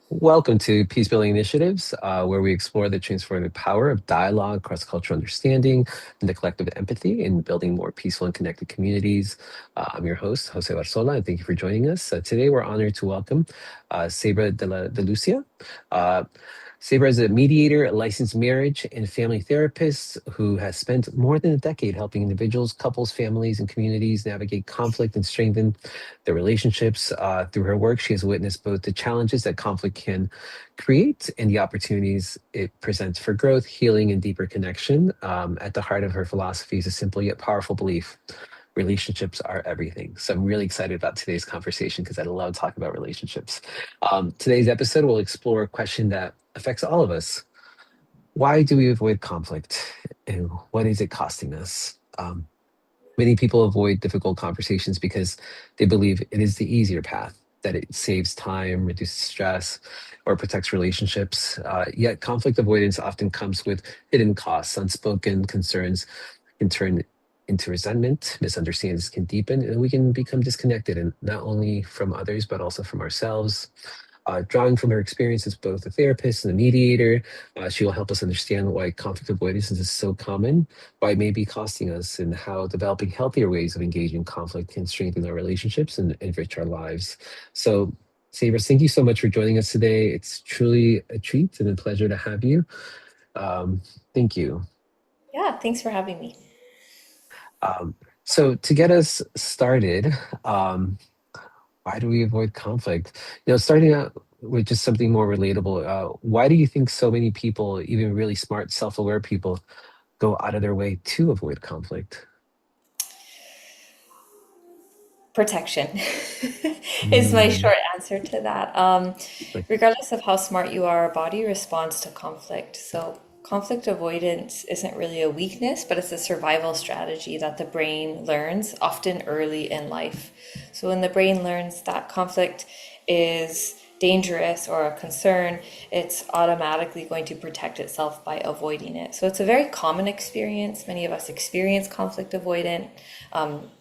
Welcome to Peacebuilding Initiatives, where we explore the transformative power of dialogue, cross-cultural understanding, and the collective empathy in building more peaceful and connected communities. I'm your host, José Barzola, and thank you for joining us. Today, we're honored to welcome Sabra de Lucia. Uh, Sabra is a mediator, a licensed marriage and family therapist who has spent more than a decade helping individuals, couples, families, and communities navigate conflict and strengthen their relationships. Through her work, she has witnessed both the challenges that conflict can create and the opportunities it presents for growth, healing, and deeper connection. At the heart of her philosophy is a simple yet powerful belief: relationships are everything. So I'm really excited about today's conversation because I love talking about relationships. Today's episode will explore a question that affects all of us. Why do we avoid conflict? And what is it costing us? Many people avoid difficult conversations because they believe it is the easier path, that it saves time, reduces stress, or protects relationships. Yet conflict avoidance often comes with hidden costs. Unspoken concerns can turn into resentment, misunderstandings can deepen, and we can become disconnected, and not only from others, but also from ourselves. Drawing from her experience as both a therapist and a mediator, she will help us understand why conflict avoidance is so common, why it may be costing us, and how developing healthier ways of engaging conflict can strengthen our relationships and enrich our lives. So, Sabra, thank you so much for joining us today. It's truly a treat and a pleasure to have you. Thank you. Yeah, thanks for having me. Um, so, to get us started, um, why do we avoid conflict? Starting out with just something more relatable, why do you think so many people, even really smart, self-aware people, go out of their way to avoid conflict? Protection is my Mm, short answer to that. like, Regardless of how smart you are, our body responds to conflict. So, conflict avoidance isn't really a weakness, but it's a survival strategy that the brain learns often early in life. So, when the brain learns that conflict is dangerous or a concern, it's automatically going to protect itself by avoiding it. So it's a very common experience. Many of us experience conflict avoidant.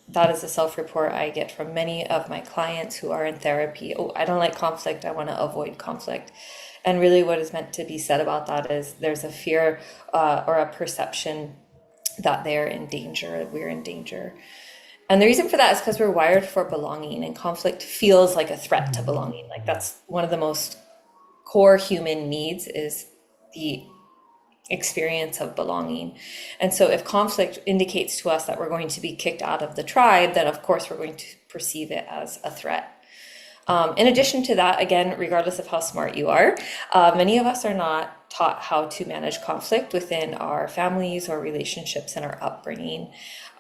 That is a self-report I get from many of my clients who are in therapy. Oh, I don't like conflict. I want to avoid conflict. And really, what is meant to be said about that is there's a fear or a perception that they're in danger, we're in danger. And the reason for that is because we're wired for belonging, and conflict feels like a threat to belonging. Like that's one of the most core human needs is the experience of belonging. And so if conflict indicates to us that we're going to be kicked out of the tribe, then of course we're going to perceive it as a threat. In addition to that, again, regardless of how smart you are, many of us are not taught how to manage conflict within our families or relationships in our upbringing.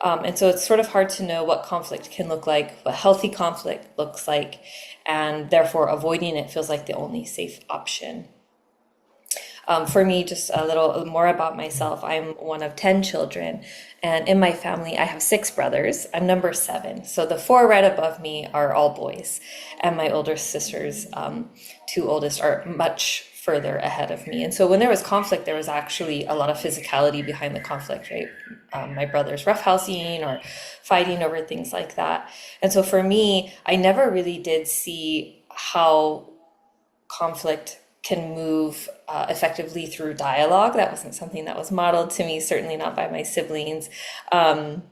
And so it's sort of hard to know what conflict can look like, what healthy conflict looks like, and therefore avoiding it feels like the only safe option. For me, just a little more about myself. I'm one of 10 children, and in my family, I have six brothers. I'm number seven. So the four right above me are all boys, and my older sisters, two oldest, are much further ahead of me. And so when there was conflict, there was actually a lot of physicality behind the conflict, right? My brothers roughhousing or fighting over things like that. And so for me, I never really did see how conflict can move effectively through dialogue. That wasn't something that was modeled to me, certainly not by my siblings, and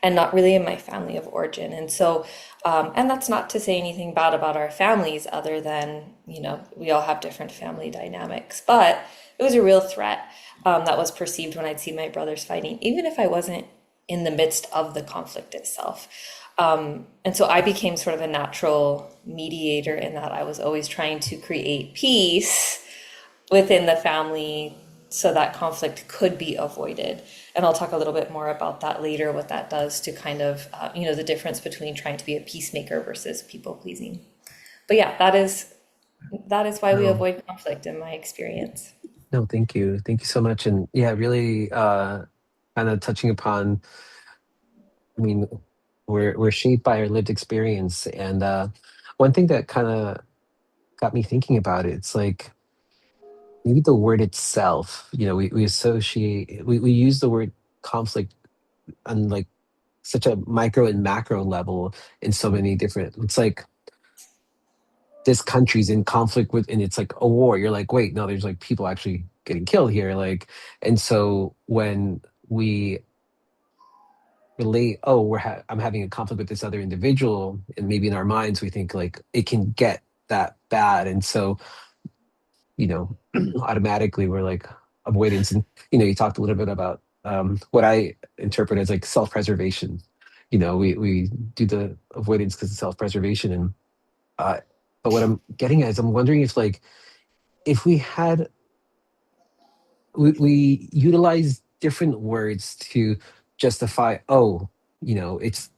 not really in my family of origin. And so, and that's not to say anything bad about our families, other than, we all have different family dynamics. But it was a real threat that was perceived when I'd see my brothers fighting, even if I wasn't in the midst of the conflict itself. And so I became sort of a natural mediator in that I was always trying to create peace within the family so that conflict could be avoided. And I'll talk a little bit more about that later, what that does to kind of, the difference between trying to be a peacemaker versus people pleasing. But yeah, that is why we no, avoid conflict in my experience. no, thank you. Thank you so much. And yeah, really kind of touching upon, I mean, we're shaped by our lived experience. And one thing that kind of got me thinking about it, it's like, maybe the word itself, we associate, we use the word conflict on like such a micro and macro level in so many different, it's like this country's in conflict with, and it's like a war. You're like, wait, no, there's like people actually getting killed here. Like, and so when we relate, oh, I'm having a conflict with this other individual, and maybe in our minds we think like it can get that bad, and so you know, automatically we're like avoidance. And, you talked a little bit about what I interpret as like self-preservation. We do the avoidance because of self-preservation. And, uh, but what I'm getting at is I'm wondering if like, if we utilize different words to justify, oh, it's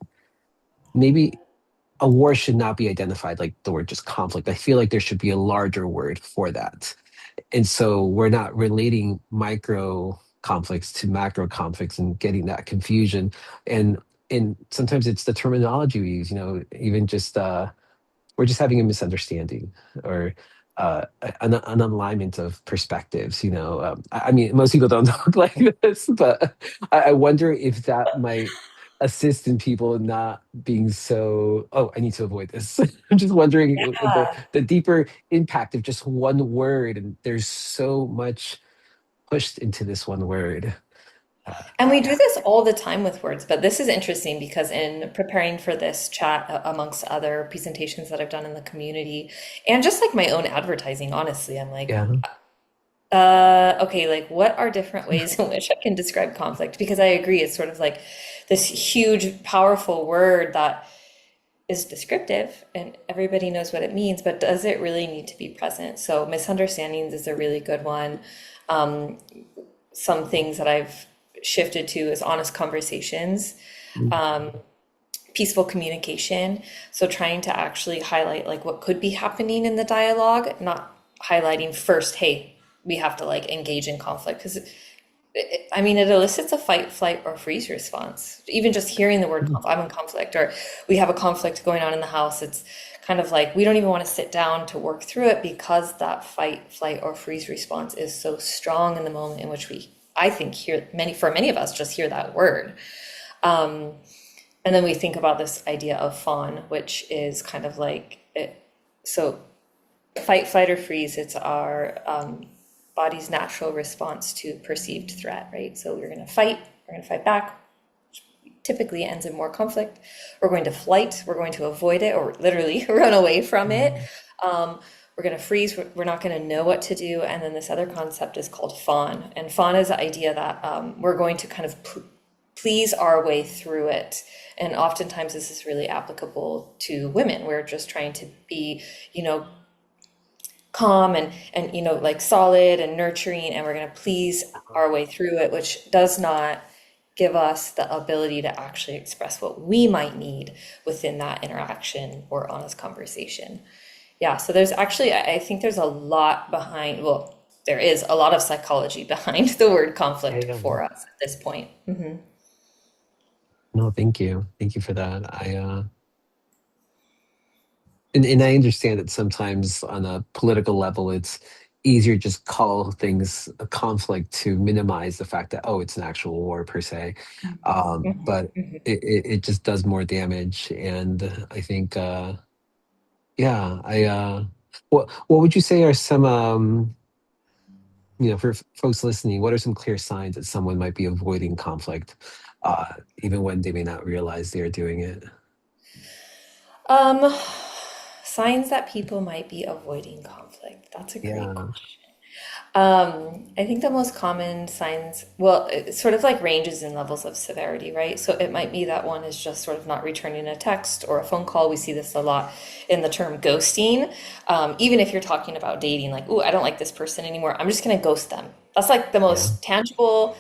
maybe a war should not be identified like the word just conflict. I feel like there should be a larger word for that. And so we're not relating micro conflicts to macro conflicts and getting that confusion. And sometimes it's the terminology we use, even just we're just having a misunderstanding, or an alignment of perspectives. I mean, most people don't talk like this, but I wonder if that might assist in people not being so, oh, I need to avoid this. I'm just wondering the deeper impact of just one word, and there's so much pushed into this one word. And we do Yeah, this all the time with words, but this is interesting because in preparing for this chat, amongst other presentations that I've done in the community, and just like my own advertising, honestly, I'm like, yeah. okay, like what are different ways in which I can describe conflict? Because I agree, it's sort of like this huge, powerful word that is descriptive and everybody knows what it means, but does it really need to be present? So misunderstandings is a really good one. Um, some things that I've shifted to is honest conversations, Mm, peaceful communication. So trying to actually highlight like what could be happening in the dialogue, not highlighting first, hey, we have to like engage in conflict because I mean, it elicits a fight, flight, or freeze response. Even just hearing the word mm, I'm in conflict, or we have a conflict going on in the house, it's kind of like we don't even want to sit down to work through it because that fight, flight, or freeze response is so strong in the moment in which I think, for many of us, just hear that word. And then we think about this idea of fawn, which is kind of like it. So fight, flight, or freeze, it's our body's natural response to perceived threat, right? So we're going to fight back, typically ends in more conflict. We're going to flight, we're going to avoid it or literally run away from it. mm, We're going to freeze, we're not going to know what to do. And then this other concept is called fawn. And fawn is the idea that we're going to kind of please our way through it. And oftentimes this is really applicable to women. We're just trying to be, calm and like solid and nurturing, and we're going to please our way through it, which does not give us the ability to actually express what we might need within that interaction or honest conversation. Yeah, so there's actually, I think there's a lot behind, well, there is a lot of psychology behind the word yeah, conflict yeah. for us at this point. No, thank you. Thank you for that. And I understand that sometimes on a political level, it's easier to just call things a conflict to minimize the fact that, oh, it's an actual war per se. But it just does more damage. And I think, yeah, what would you say are some, for folks listening, what are some clear signs that someone might be avoiding conflict, even when they may not realize they are doing it? Um, Signs that people might be avoiding conflict. That's a great Yeah, question. I think the most common signs, well, it sort of like ranges in levels of severity, right? So it might be that one is just sort of not returning a text or a phone call. We see this a lot in the term ghosting. Even if you're talking about dating, like, ooh, I don't like this person anymore. I'm just going to ghost them. That's like the yeah. most tangible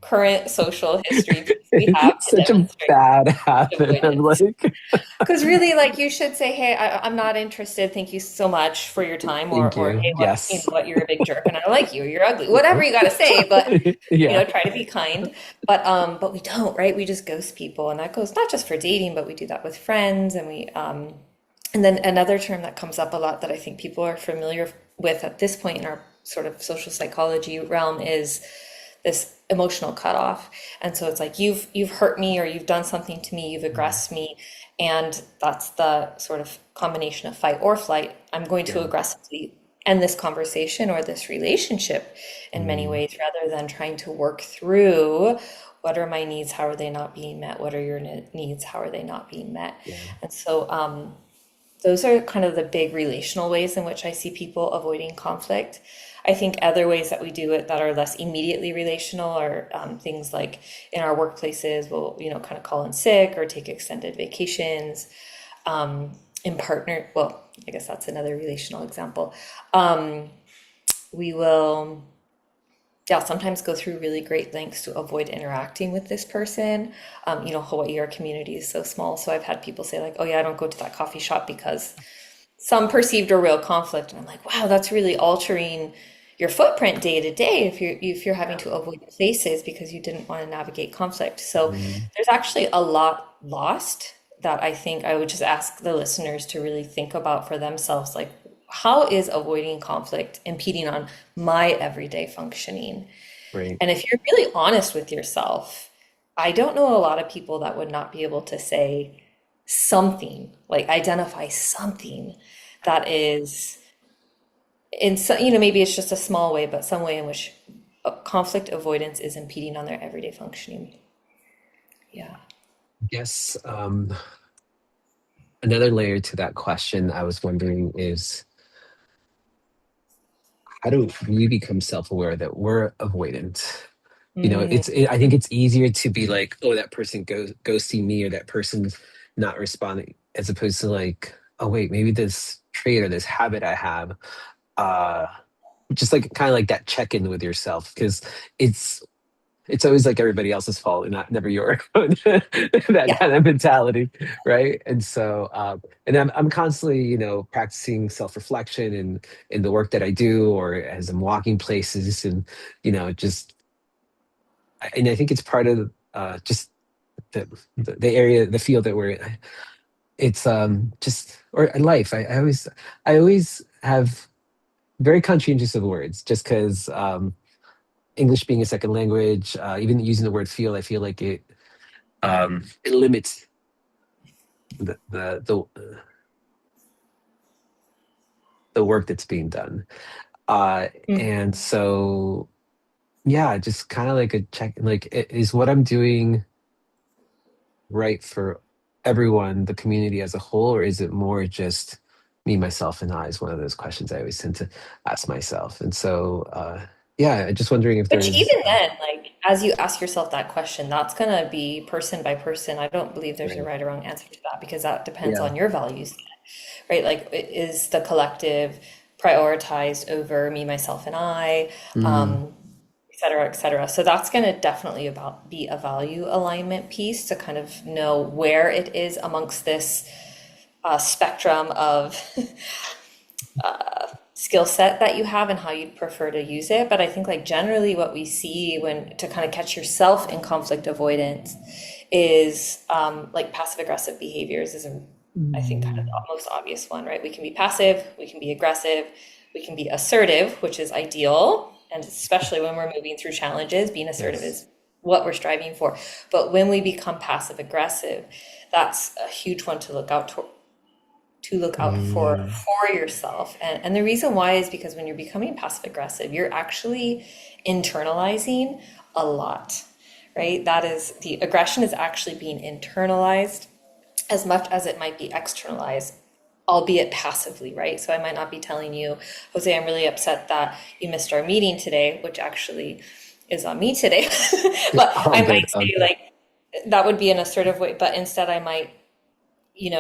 current social history piece we have to Such a demonstrate bad habit. I'm avoidance. like, Because really, like, you should say, "Hey, I'm not interested. Thank you so much for your time," thank or you. "Hey, what, you Yes. know what, you're a big jerk, and I don't like you, or you're ugly." Whatever you got to say, but Yeah. try to be kind. But we don't, right? We just ghost people, and that goes not just for dating, but we do that with friends, and and then another term that comes up a lot that I think people are familiar with at this point in our sort of social psychology realm is this emotional cutoff. And so it's like you've hurt me or you've done something to me, you've aggressed me, And that's the sort of combination of fight or flight. I'm going to Yeah. aggressively end this conversation or this relationship in many Mm, ways rather than trying to work through what are my needs, how are they not being met, what are your needs, how are they not being met. yeah. And so those are kind of the big relational ways in which I see people avoiding conflict. I think other ways that we do it that are less immediately relational are things like in our workplaces, we'll, kind of call in sick or take extended vacations. In partner, well, I guess that's another relational example. We will, yeah, sometimes go through really great lengths to avoid interacting with this person. Hawaii, our community is so small. So I've had people say like, oh yeah, I don't go to that coffee shop because some perceived or real conflict. And I'm like, wow, that's really altering your footprint day to day if you're having Yeah. to avoid places because you didn't want to navigate conflict. So Mm, there's actually a lot lost that I think I would just ask the listeners to really think about for themselves. Like, how is avoiding conflict impeding on my everyday functioning? right. And if you're really honest with yourself, I don't know a lot of people that would not be able to say something, like identify something that is in some, maybe it's just a small way, but some way in which conflict avoidance is impeding on their everyday functioning. Yeah. Yes. Another layer to that question I was wondering is, how do we become self-aware that we're avoidant? Mm, I think it's easier to be like, oh, that person goes ghosting me, or that person's not responding, as opposed to like, oh wait, maybe this trait or this habit I have, uh just like kind of like that check-in with yourself, because it's it's always like everybody else's fault and not never your own. That yeah. kind of mentality, right? And so and I'm constantly, practicing self-reflection in the work that I do, or as I'm walking places, and just and I think it's part of just the area, the field that we're in. It's just, or life. I always have very conscientious of words, just because English being a second language, even using the word feel, I feel like it limits the work that's being done. And so yeah, just kind of like a check, like, is what I'm doing right for everyone, the community as a whole, or is it more just me, myself, and I? Is one of those questions I always tend to ask myself. And so, yeah, I'm just wondering if Which there's even then, like as you ask yourself that question, that's gonna be person by person. I don't believe there's a right, right or wrong answer to that because that depends yeah, on your values, right? Like, is the collective prioritized over me, myself, and I, mm, et cetera, et cetera. So that's going to definitely about be a value alignment piece to kind of know where it is amongst this spectrum of skill set that you have and how you'd prefer to use it. But I think like generally what we see when to kind of catch yourself in conflict avoidance is like passive aggressive behaviors is I think kind of the mm, most obvious one, right? We can be passive, we can be aggressive, we can be assertive, which is ideal. And especially when we're moving through challenges, being assertive yes, is what we're striving for. But when we become passive aggressive, that's a huge one to look out mm, for yourself. And the reason why is because when you're becoming passive aggressive, you're actually internalizing a lot, right? That is the aggression is actually being internalized as much as it might be externalized, albeit passively, right? So I might not be telling you, Jose, I'm really upset that you missed our meeting today, which actually is on me today. But all I might good, all say good. like that would be an assertive way, but instead I might,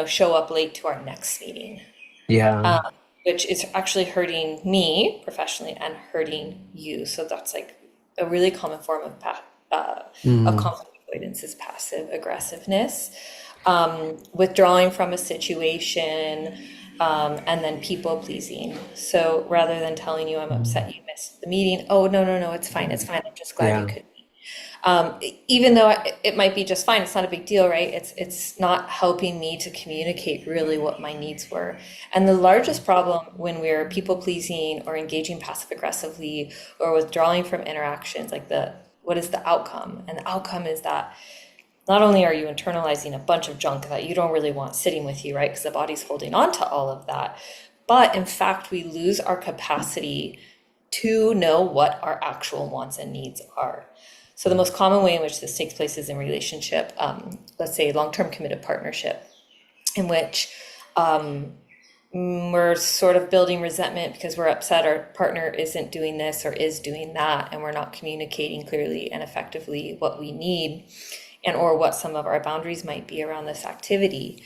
show up late to our next meeting, Yeah, which is actually hurting me professionally and hurting you. So that's like a really common form of of mm, conflict avoidance is passive aggressiveness, withdrawing from a situation, and then people pleasing. So rather than telling you I'm mm, upset you missed the meeting, oh no no no, it's fine, it's fine. I'm just glad you yeah, could. Even though it might be just fine, it's not a big deal, right? It's not helping me to communicate really what my needs were. And the largest problem when we're people pleasing or engaging passive aggressively or withdrawing from interactions, like the what is the outcome? And the outcome is that not only are you internalizing a bunch of junk that you don't really want sitting with you, right? Because the body's holding on to all of that. But in fact, we lose our capacity to know what our actual wants and needs are. So the most common way in which this takes place is in relationship, let's say long-term committed partnership, in which we're sort of building resentment because we're upset our partner isn't doing this or is doing that, and we're not communicating clearly and effectively what we need and or what some of our boundaries might be around this activity.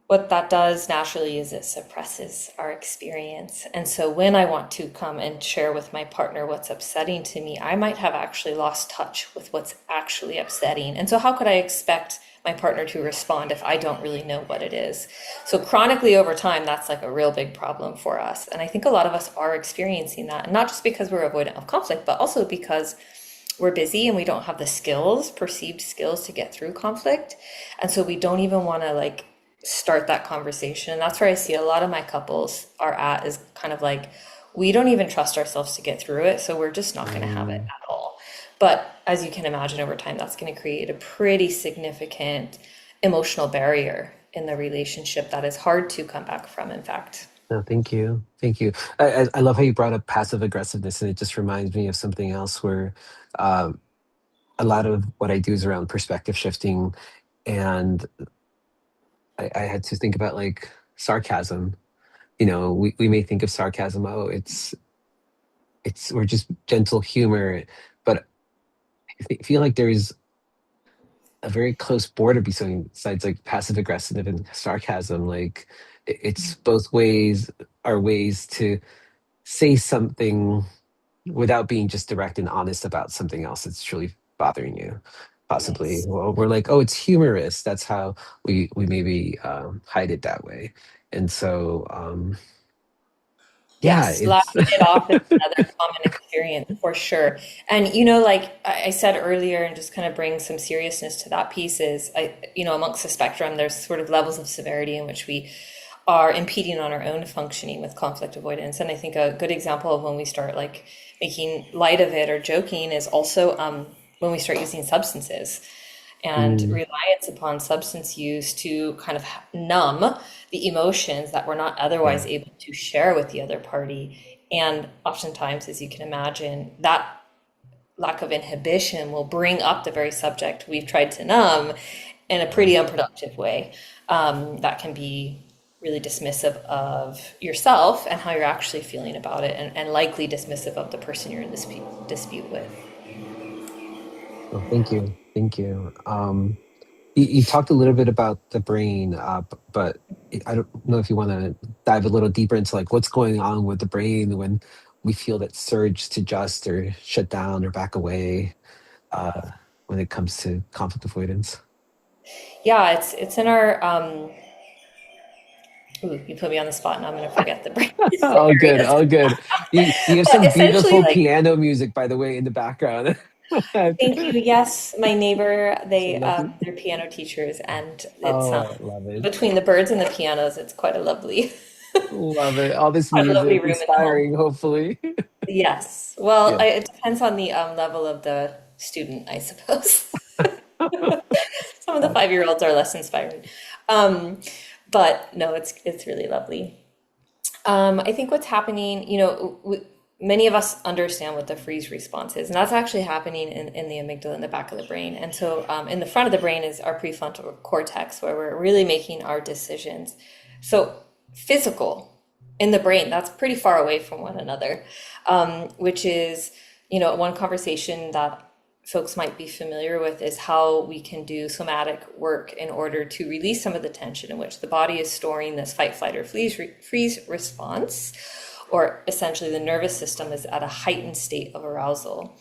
What that does naturally is it suppresses our experience. And so when I want to come and share with my partner what's upsetting to me, I might have actually lost touch with what's actually upsetting. And so how could I expect my partner to respond if I don't really know what it is? So chronically over time, that's like a real big problem for us. And I think a lot of us are experiencing that, and not just because we're avoidant of conflict, but also because we're busy and we don't have the skills, perceived skills to get through conflict. And so we don't even want to like start that conversation. And that's where I see a lot of my couples are at, is kind of like, we don't even trust ourselves to get through it. So we're just not going to have it Mm, at all. But as you can imagine, over time, that's going to create a pretty significant emotional barrier in the relationship that is hard to come back from, in fact. no, thank you. Thank you. I love how you brought up passive aggressiveness, and it just reminds me of something else where um, a lot of what I do is around perspective shifting. And I had to think about like sarcasm. We may think of sarcasm, oh, it's we're just gentle humor, but I feel like there's a very close border between sides like passive aggressive and sarcasm. Like it's both ways are ways to say something without being just direct and honest about something else that's truly bothering you. Possibly, Yes. well, we're like, oh, it's humorous. That's how we maybe hide it that way. And so, yeah, Yes, it's laughing it off is another common experience for sure. And like I said earlier, and just kind of bring some seriousness to that piece is, amongst the spectrum, there's sort of levels of severity in which we are impeding on our own functioning with conflict avoidance. And I think a good example of when we start like making light of it or joking is also when we start using substances and mm, reliance upon substance use to kind of numb the emotions that we're not otherwise yeah. able to share with the other party. And oftentimes, as you can imagine, that lack of inhibition will bring up the very subject we've tried to numb in a Yeah. pretty unproductive way, that can be really dismissive of yourself and how you're actually feeling about it, and likely dismissive of the person you're in this dispute with. Well, thank you. Thank you. You talked a little bit about the brain, but I don't know if you want to dive a little deeper into like what's going on with the brain when we feel that surge to adjust or shut down or back away uh, when it comes to conflict avoidance. Yeah, it's in our ooh, you put me on the spot and I'm going to forget the brain Oh, good. areas. Oh, good. You have But some essentially, beautiful like, piano music, by the way, in the background. thank you. Yes, my neighbor, So lovely. they're piano teachers, and it's Oh, love it. between the birds and the pianos, it's quite a lovely, Love it. All this quite a lovely music, room in the home. inspiring, hopefully. Yes. Well, Yeah. it depends on the level of the student, I suppose. Some of the Uh, 5-year-olds are less inspiring. Um, but no, it's really lovely. I think what's happening, many of us understand what the freeze response is, and that's actually happening in the amygdala in the back of the brain. And so, in the front of the brain is our prefrontal cortex, where we're really making our decisions. So, physical in the brain, that's pretty far away from one another, which is, one conversation that folks might be familiar with is how we can do somatic work in order to release some of the tension in which the body is storing this fight, flight, or freeze response, or essentially the nervous system is at a heightened state of arousal.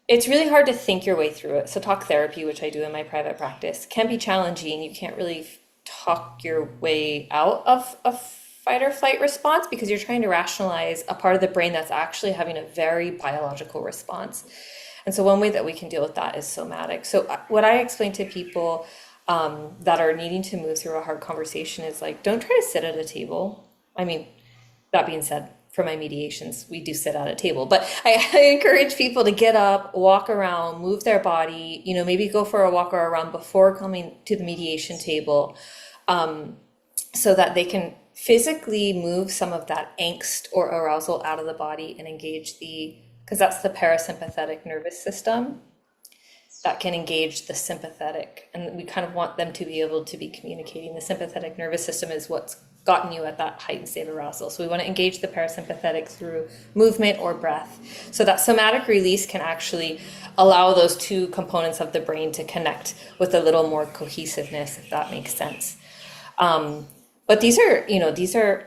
It's really hard to think your way through it. So talk therapy, which I do in my private practice, can be challenging. You can't really talk your way out of a fight or flight response because you're trying to rationalize a part of the brain that's actually having a very biological response. And so one way that we can deal with that is somatic. So what I explain to people that are needing to move through a hard conversation is like, don't try to sit at a table. I mean, that being said, for my mediations, we do sit at a table, but I encourage people to get up, walk around, move their body, maybe go for a walk or a run before coming to the mediation table, so that they can physically move some of that angst or arousal out of the body and engage because that's the parasympathetic nervous system that can engage the sympathetic. And we kind of want them to be able to be communicating. The sympathetic nervous system is what's gotten you at that heightened state of arousal. So we want to engage the parasympathetic through movement or breath. So that somatic release can actually allow those two components of the brain to connect with a little more cohesiveness, if that makes sense. But these are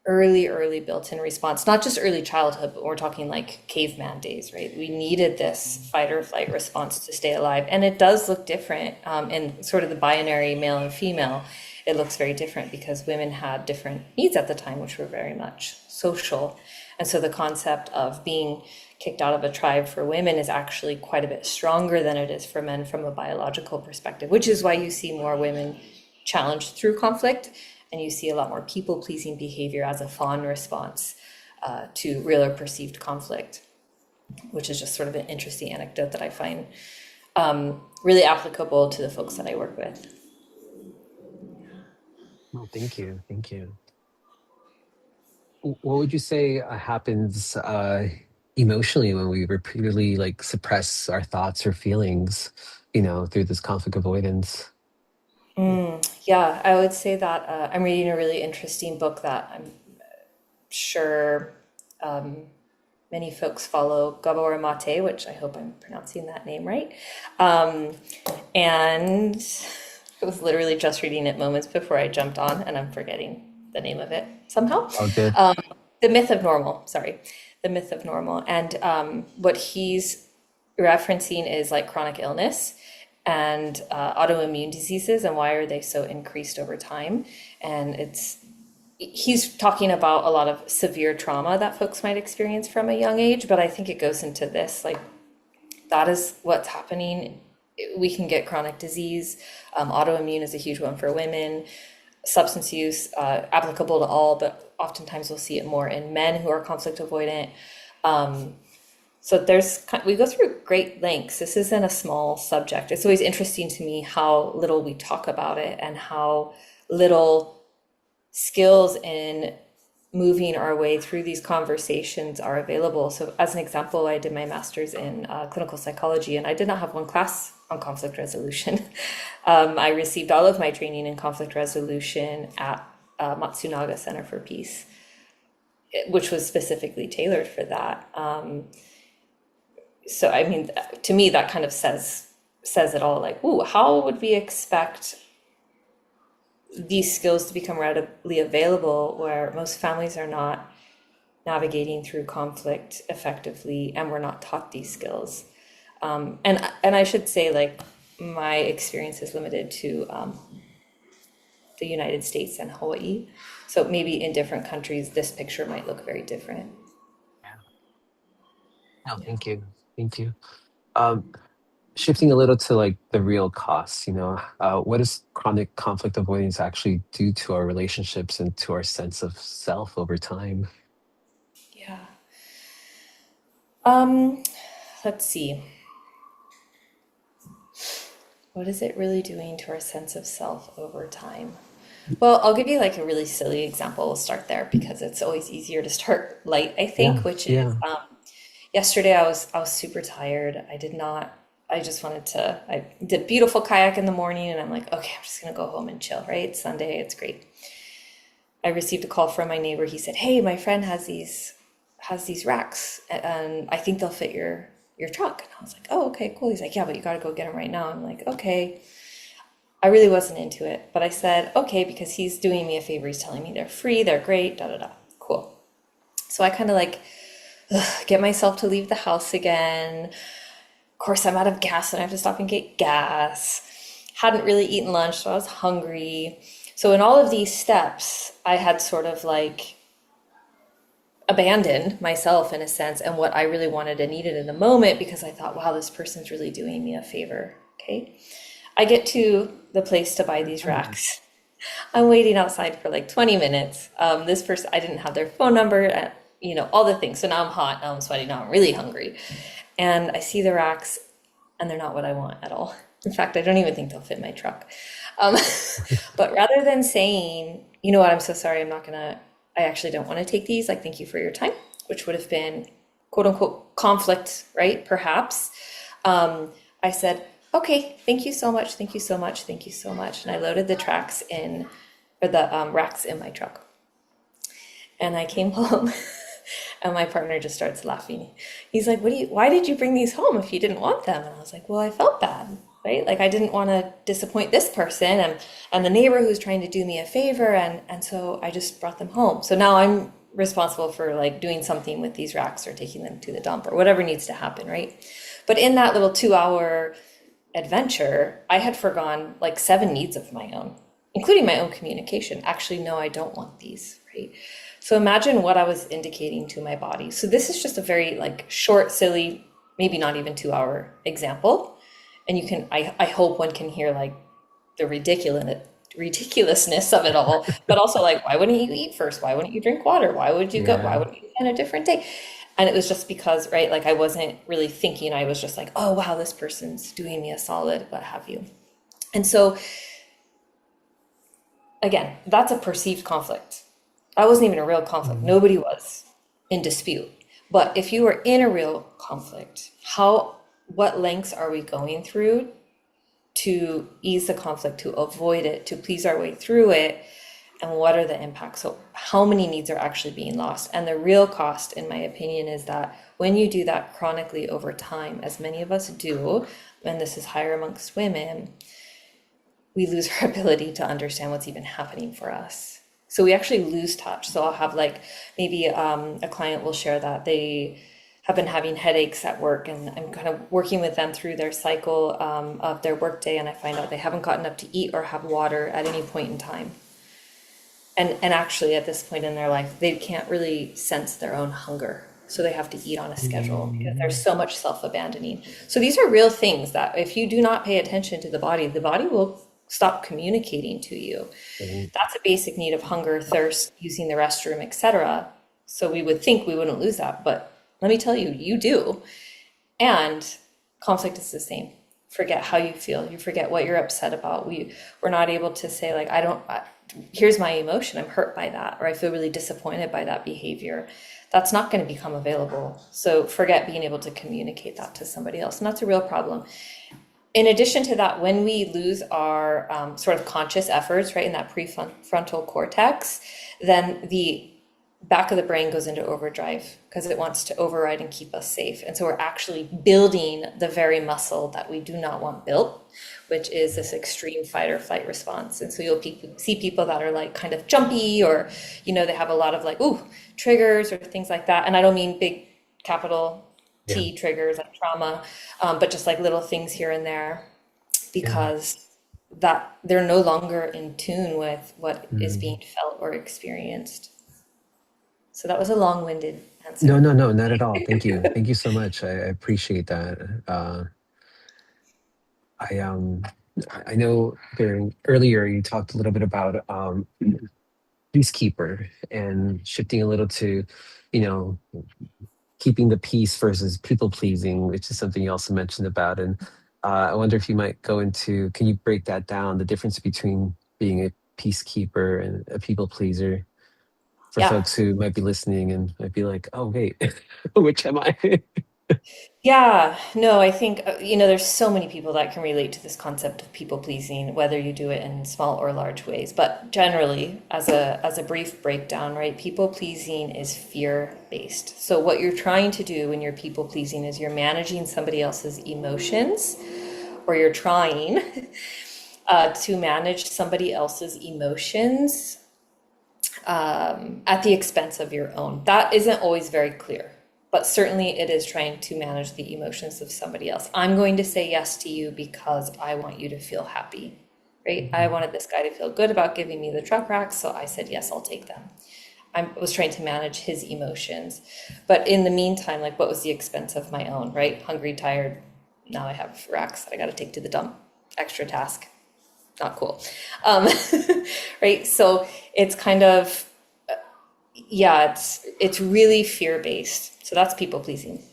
early built-in response, not just early childhood, but we're talking like caveman days, right? We needed this fight or flight response to stay alive. And it does look different in sort of the binary male and female. It looks very different because women had different needs at the time, which were very much social. And so the concept of being kicked out of a tribe for women is actually quite a bit stronger than it is for men from a biological perspective, which is why you see more women challenged through conflict. And you see a lot more people-pleasing behavior as a fawn response to real or perceived conflict, which is just sort of an interesting anecdote that I find really applicable to the folks that I work with. Well, thank you. Thank you. What would you say happens emotionally when we repeatedly like suppress our thoughts or feelings, through this conflict avoidance? Yeah, I would say that I'm reading a really interesting book that I'm sure many folks follow, Gabor Mate, which I hope I'm pronouncing that name right. And I was literally just reading it moments before I jumped on, and I'm forgetting the name of it somehow. Oh, good. The Myth of Normal, sorry. The Myth of Normal. And what he's referencing is like chronic illness and autoimmune diseases, and why are they so increased over time. And he's talking about a lot of severe trauma that folks might experience from a young age, but I think it goes into this, like, that is what's happening. We can get chronic disease. Autoimmune is a huge one for women. Substance use, applicable to all, but oftentimes we'll see it more in men who are conflict avoidant. So we go through great lengths. This isn't a small subject. It's always interesting to me how little we talk about it and how little skills in moving our way through these conversations are available. So as an example, I did my master's in clinical psychology, and I did not have one class on conflict resolution. I received all of my training in conflict resolution at Matsunaga Center for Peace, which was specifically tailored for that. So, I mean, to me, that kind of says it all. Like, ooh, how would we expect these skills to become readily available where most families are not navigating through conflict effectively, and we're not taught these skills? And I should say, like, my experience is limited to the United States and Hawaii. So maybe in different countries, this picture might look very different. No, thank you. Thank you. Um, Shifting a little to like the real costs, what does chronic conflict avoidance actually do to our relationships and to our sense of self over time? Yeah. Let's see. What is it really doing to our sense of self over time? Well, I'll give you like a really silly example. We'll start there because it's always easier to start light, I think, Yeah, which is yeah. yesterday I was super tired. I did beautiful kayak in the morning, and I'm like, okay, I'm just gonna go home and chill, right? It's Sunday, it's great. I received a call from my neighbor. He said, hey, my friend has these racks, and I think they'll fit your truck. And I was like, oh, okay, cool. He's like, yeah, but you gotta go get them right now. I'm like, okay. I really wasn't into it, but I said, okay, because he's doing me a favor. He's telling me they're free, they're great, da da da. Cool. So I kind of like get myself to leave the house again. Of course, I'm out of gas and I have to stop and get gas. Hadn't really eaten lunch, so I was hungry. So in all of these steps, I had sort of like abandoned myself in a sense and what I really wanted and needed in the moment, because I thought, wow, this person's really doing me a favor. Okay. I get to the place to buy these racks. I'm waiting outside for like 20 minutes. This person, I didn't have their phone number. all the things. So now I'm hot, now I'm sweaty, now I'm really hungry. And I see the racks and they're not what I want at all. In fact, I don't even think they'll fit my truck. Um, but rather than saying, you know what, I'm so sorry, I actually don't want to take these, like, thank you for your time, which would have been quote unquote conflict, right? Perhaps. I said, okay, thank you so much, thank you so much, thank you so much. And I loaded the tracks in, or the racks in my truck. And I came home and my partner just starts laughing. He's like, why did you bring these home if you didn't want them? And I was like, well, I felt bad, right? Like I didn't want to disappoint this person and the neighbor who's trying to do me a favor. And so I just brought them home. So now I'm responsible for like doing something with these racks or taking them to the dump or whatever needs to happen, right? But in that little 2 hour adventure, I had forgone like 7 needs of my own, including my own communication. Actually, no, I don't want these, right? So imagine what I was indicating to my body. So this is just a very like short, silly, maybe not even 2 hour example. And you can, I hope one can hear like the ridiculousness of it all, but also like, why wouldn't you eat first? Why wouldn't you drink water? Why would you go? Why Yeah. wouldn't you plan a different day? And it was just because, right, like I wasn't really thinking. I was just like, oh, wow, this person's doing me a solid, what have you. And so again, that's a perceived conflict. That wasn't even a real conflict. Mhm. Nobody was in dispute. But if you were in a real conflict, what lengths are we going through to ease the conflict, to avoid it, to please our way through it? And what are the impacts? So how many needs are actually being lost? And the real cost, in my opinion, is that when you do that chronically over time, as many of us do, and this is higher amongst women, we lose our ability to understand what's even happening for us. So we actually lose touch. So I'll have like maybe a client will share that they have been having headaches at work, and I'm kind of working with them through their cycle of their workday, and I find out they haven't gotten up to eat or have water at any point in time. And actually at this point in their life, they can't really sense their own hunger. So they have to eat on a schedule because there's Mhm. so much self-abandoning. So these are real things that if you do not pay attention to the body will stop communicating to you. Right. That's a basic need of hunger, thirst, using the restroom, etc. So we would think we wouldn't lose that, but let me tell you, you do. And conflict is the same. Forget how you feel. You forget what you're upset about. We're not able to say like, here's my emotion. I'm hurt by that, or I feel really disappointed by that behavior. That's not going to become available. So forget being able to communicate that to somebody else. And that's a real problem. In addition to that, when we lose our sort of conscious efforts, right, in that prefrontal cortex, then the back of the brain goes into overdrive because it wants to override and keep us safe. And so we're actually building the very muscle that we do not want built, which is this extreme fight or flight response. And so see people that are like kind of jumpy, or, they have a lot of like, ooh, triggers or things like that. And I don't mean big capital Yeah. T triggers like trauma, but just like little things here and there, Yeah. because that they're no longer in tune with what is Mhm. being felt or experienced. So that was a long-winded No, answer. no, no, not at all. Thank you. Thank you so much. I appreciate that. I I know during earlier you talked a little bit about peacekeeper and shifting a little to, you know, keeping the peace versus people pleasing, which is something you also mentioned about. And I wonder if you might go into, can you break that down, the difference between being a peacekeeper and a people pleaser for Yeah. folks who might be listening and might be like, oh, wait, which am I? Yeah. No, I think, there's so many people that can relate to this concept of people pleasing, whether you do it in small or large ways. But generally, as a brief breakdown, right, people pleasing is fear based. So what you're trying to do when you're people pleasing is you're managing somebody else's emotions, or you're trying to manage somebody else's emotions at the expense of your own. That isn't always very clear, but certainly it is trying to manage the emotions of somebody else. I'm going to say yes to you because I want you to feel happy, right? I Mhm. wanted this guy to feel good about giving me the truck racks, so I said, yes, I'll take them. I was trying to manage his emotions. But in the meantime, like, what was the expense of my own, right? Hungry, tired. Now I have racks that I got to take to the dump. Extra task. Not cool. Um, right? So it's kind of, yeah, it's really fear-based. So that's people pleasing.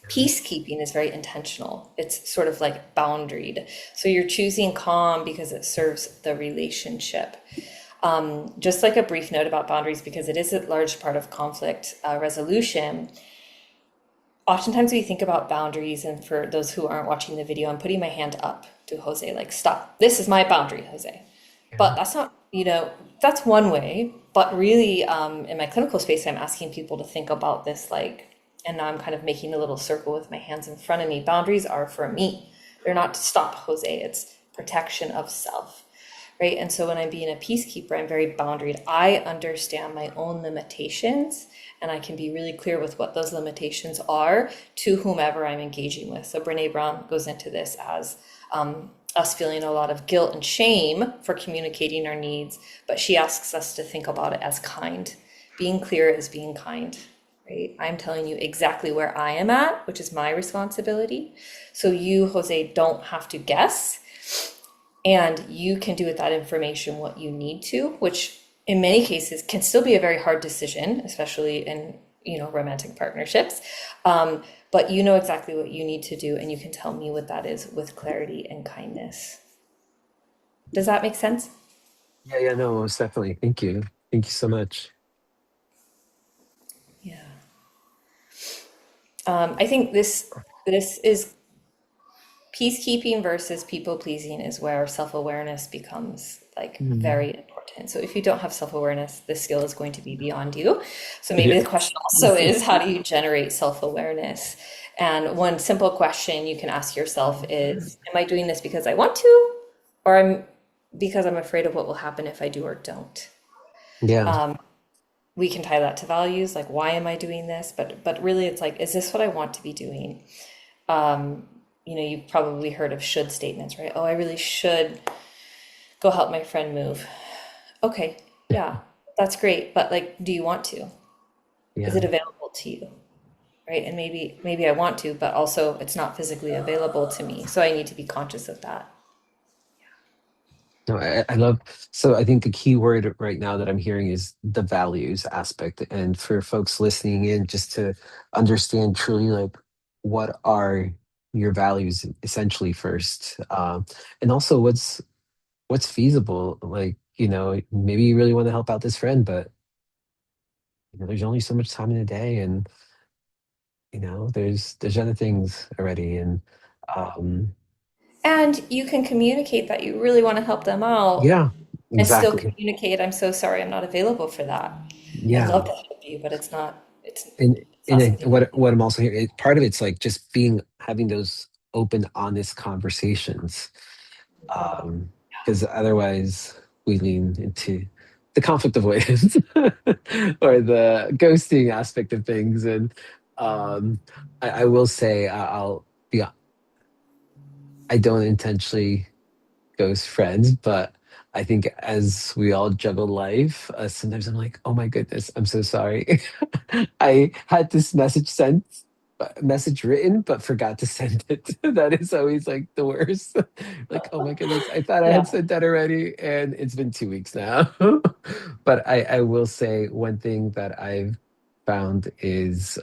Peacekeeping is very intentional. It's sort of like boundaried. So you're choosing calm because it serves the relationship. Just like a brief note about boundaries, because it is a large part of conflict resolution. Oftentimes we think about boundaries, and for those who aren't watching the video, I'm putting my hand up to Jose, like, stop. This is my boundary, Jose. But that's not, that's one way. But really, in my clinical space, I'm asking people to think about this like, and now I'm kind of making a little circle with my hands in front of me. Boundaries are for me. They're not to stop Jose. It's protection of self, right? And so when I'm being a peacekeeper, I'm very boundaried. I understand my own limitations, and I can be really clear with what those limitations are to whomever I'm engaging with. So Brene Brown goes into this as us feeling a lot of guilt and shame for communicating our needs, but she asks us to think about it as kind. Being clear is being kind, right? I'm telling you exactly where I am at, which is my responsibility. So you, Jose, don't have to guess, and you can do with that information what you need to, which in many cases can still be a very hard decision, especially in romantic partnerships. But you know exactly what you need to do, and you can tell me what that is with clarity and kindness. Does that make sense? Yeah, yeah, no, most definitely. Thank you. Thank you so much. Yeah. I think this is peacekeeping versus people pleasing is where self-awareness becomes like Mm. very important. So if you don't have self-awareness, this skill is going to be beyond you. So maybe the Yes. question also is, how do you generate self-awareness? And one simple question you can ask yourself is, am I doing this because I want to, or because I'm afraid of what will happen if I do or don't? Yeah. We can tie that to values, like, why am I doing this? But really it's like, is this what I want to be doing? You've probably heard of should statements, right? Oh, I really should go help my friend move. Okay, yeah, that's great. But like, do you want to? Is Yeah. it available to you? Right? And maybe I want to, but also it's not physically available to me. So I need to be conscious of that. No, I love, so I think the key word right now that I'm hearing is the values aspect. And for folks listening in, just to understand truly like what are your values essentially first. And also what's feasible. Like, maybe you really want to help out this friend, but there's only so much time in a day, and there's other things already. And um And you can communicate that you really want to help them out yeah, and still exactly. communicate, I'm so sorry, I'm not available for that. I'd love Yeah. to help you, but it's And not something I can. what I'm also hearing, part of it's like just having those open, honest conversations, because otherwise we lean into the conflict avoidance or the ghosting aspect of things. And I will say, I'll be, I don't intentionally ghost friends, but I think as we all juggle life, sometimes I'm like, oh my goodness, I'm so sorry. I had this message written, but forgot to send it. That is always like the worst. Like, oh my goodness, I thought I had Yeah. sent that already, and it's been 2 weeks now. But I will say one thing that I've found is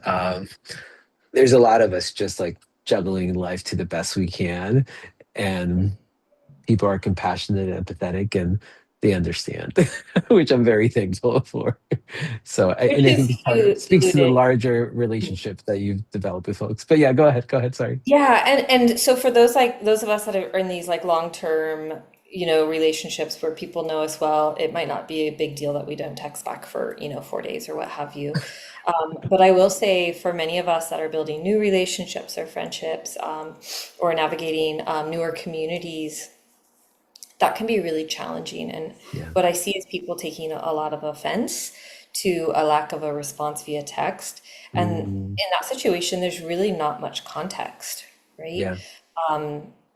there's a lot of us just like juggling life to the best we can. And people are compassionate and empathetic, and they understand, which I'm very thankful for. So, Which and I think is it's you speaks to the alluding. larger relationship that you've developed with folks. But yeah, go ahead. Go ahead. Sorry. Yeah, and so for those of us that are in these like long-term, relationships where people know us well, it might not be a big deal that we don't text back for, 4 days or what have you. But I will say for many of us that are building new relationships or friendships, or navigating newer communities, that can be really challenging. And Yeah. what I see is people taking a lot of offense to a lack of a response via text. And Mm, in that situation, there's really not much context, right? yeah.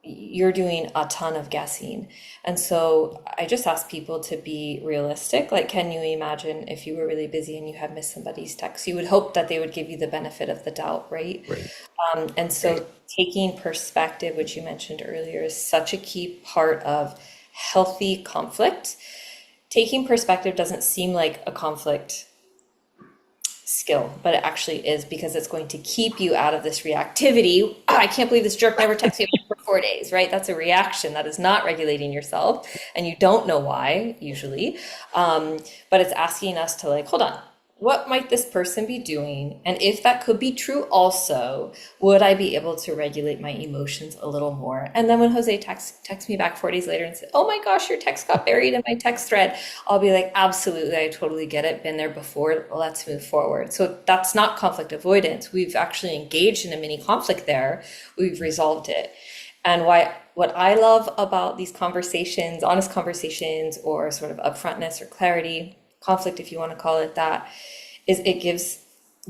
You're doing a ton of guessing. And so I just ask people to be realistic. Like, can you imagine if you were really busy and you had missed somebody's text? You would hope that they would give you the benefit of the doubt, right? Right. And Right. so taking perspective, which you mentioned earlier, is such a key part of healthy conflict. Taking perspective doesn't seem like a conflict skill, but it actually is because it's going to keep you out of this reactivity. "Ah, I can't believe this jerk never texted me for 4 days," right? That's a reaction that is not regulating yourself, and you don't know why usually. But it's asking us to like, hold on, what might this person be doing? And if that could be true also, would I be able to regulate my emotions a little more? And then when Jose texts me back 4 days later and says, "Oh my gosh, your text got buried in my text thread," I'll be like, absolutely, I totally get it. Been there before. Let's move forward. So that's not conflict avoidance. We've actually engaged in a mini conflict there. We've resolved it. And what I love about these conversations, honest conversations, or sort of upfrontness or clarity, conflict, if you want to call it that, is it gives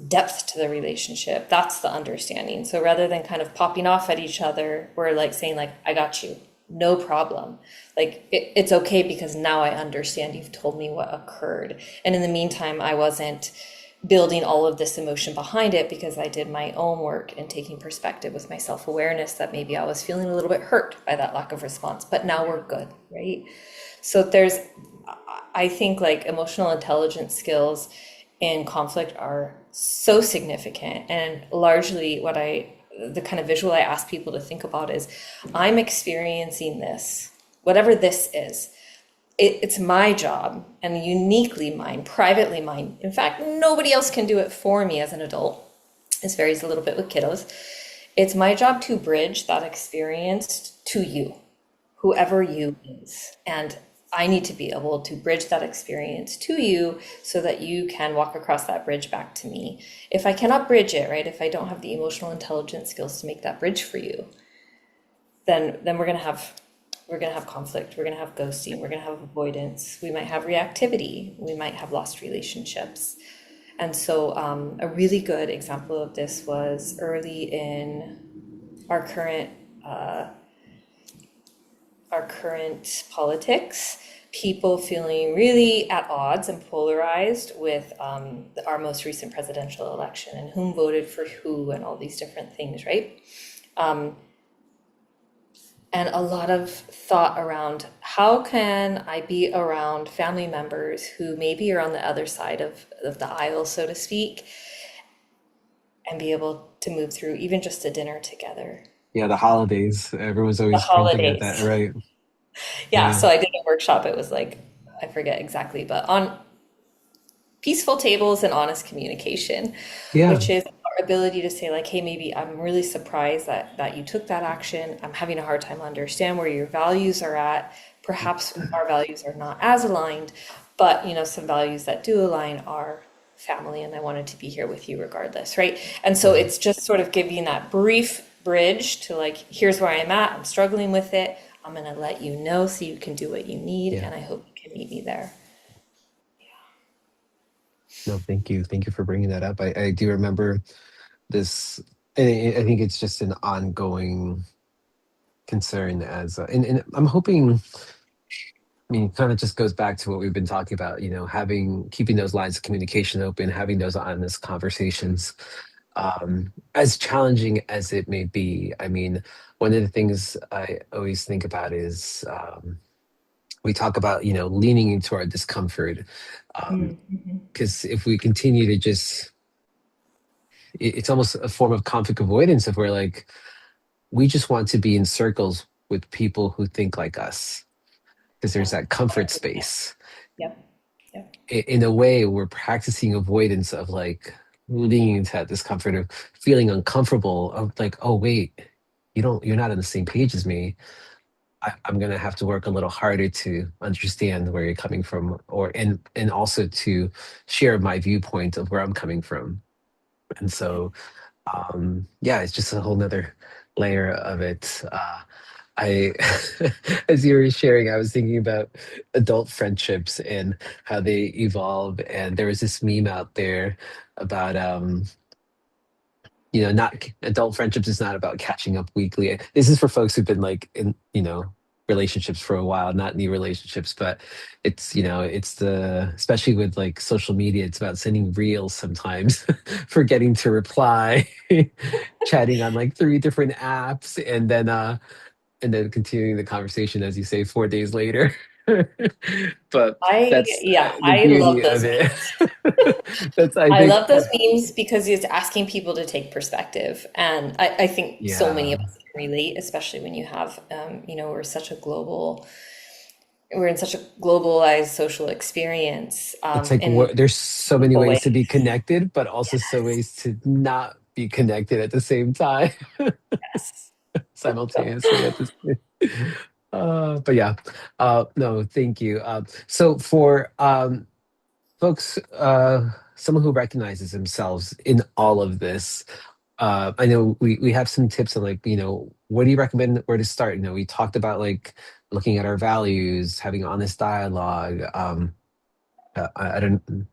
depth to the relationship. That's the understanding. So rather than kind of popping off at each other, we're like saying like, "I got you, no problem." Like it's okay because now I understand. You've told me what occurred. And in the meantime, I wasn't building all of this emotion behind it because I did my own work and taking perspective with my self-awareness that maybe I was feeling a little bit hurt by that lack of response, but now we're good, right? So I think like emotional intelligence skills in conflict are so significant. And largely the kind of visual I ask people to think about is, I'm experiencing this, whatever this is. It's my job and uniquely mine, privately mine. In fact, nobody else can do it for me as an adult. This varies a little bit with kiddos. It's my job to bridge that experience to you, whoever you is. And I need to be able to bridge that experience to you so that you can walk across that bridge back to me. If I cannot bridge it, right, if I don't have the emotional intelligence skills to make that bridge for you, then we're gonna have conflict, we're gonna have ghosting, we're gonna have avoidance, we might have reactivity, we might have lost relationships. And so a really good example of this was early in our current politics, people feeling really at odds and polarized with our most recent presidential election and whom voted for who and all these different things, right? And a lot of thought around how can I be around family members who maybe are on the other side of the aisle, so to speak, and be able to move through even just a dinner together. Yeah, the holidays. Everyone's The always hinting at that, holidays. right? Yeah, Yeah. so I did a workshop. It was like, I forget exactly, but on peaceful tables and honest communication, Yeah. which is our ability to say like, hey, maybe I'm really surprised that you took that action. I'm having a hard time understand where your values are at. Perhaps our values are not as aligned, but some values that do align are family, and I wanted to be here with you regardless, right? And so Right. it's just sort of giving that brief bridge to like, here's where I'm at. I'm struggling with it. I'm going to let you know so you can do what you need, Yeah. and I hope you can meet me there. No, thank you. Thank you for bringing that up. I do remember this, and I think it's just an ongoing concern and I'm hoping, I mean, it kind of just goes back to what we've been talking about, keeping those lines of communication open, having those honest conversations, as challenging as it may be. I mean, one of the things I always think about is we talk about, leaning into our discomfort. Because if we continue to just, it's almost a form of conflict avoidance if we're like, we just want to be in circles with people who think like us, because there's Yeah. that comfort space. Yep. Yep. In a way, we're practicing avoidance of like leaning into that discomfort of feeling uncomfortable of like, oh wait, you're not on the same page as me. I'm gonna have to work a little harder to understand where you're coming from, and also to share my viewpoint of where I'm coming from. And Yeah. so yeah, it's just a whole nother layer of it. I as you were sharing, I was thinking about adult friendships and how they evolve. And there was this meme out there about not adult friendships is not about catching up weekly. This is for folks who've been like in, relationships for a while, not new relationships, but it's the, especially with like social media, it's about sending reels sometimes, forgetting to reply, chatting on like three different apps, and then continuing the conversation, as you say, 4 days later. But that's Yeah, the I love beauty those of it. memes. That's, I I think, love those memes because it's asking people to take perspective. And I think so many of yeah. us can relate, especially when you have, we're in such a globalized social experience It's like in there's so many multiple ways to ways. be connected, but also so ways to not be connected at the same time, Yes. simultaneously at the same. But yeah, no, thank you. So for folks, someone who recognizes themselves in all of this, I know we have some tips on like, what do you recommend where to start? We talked about like looking at our values, having honest dialogue. I don't,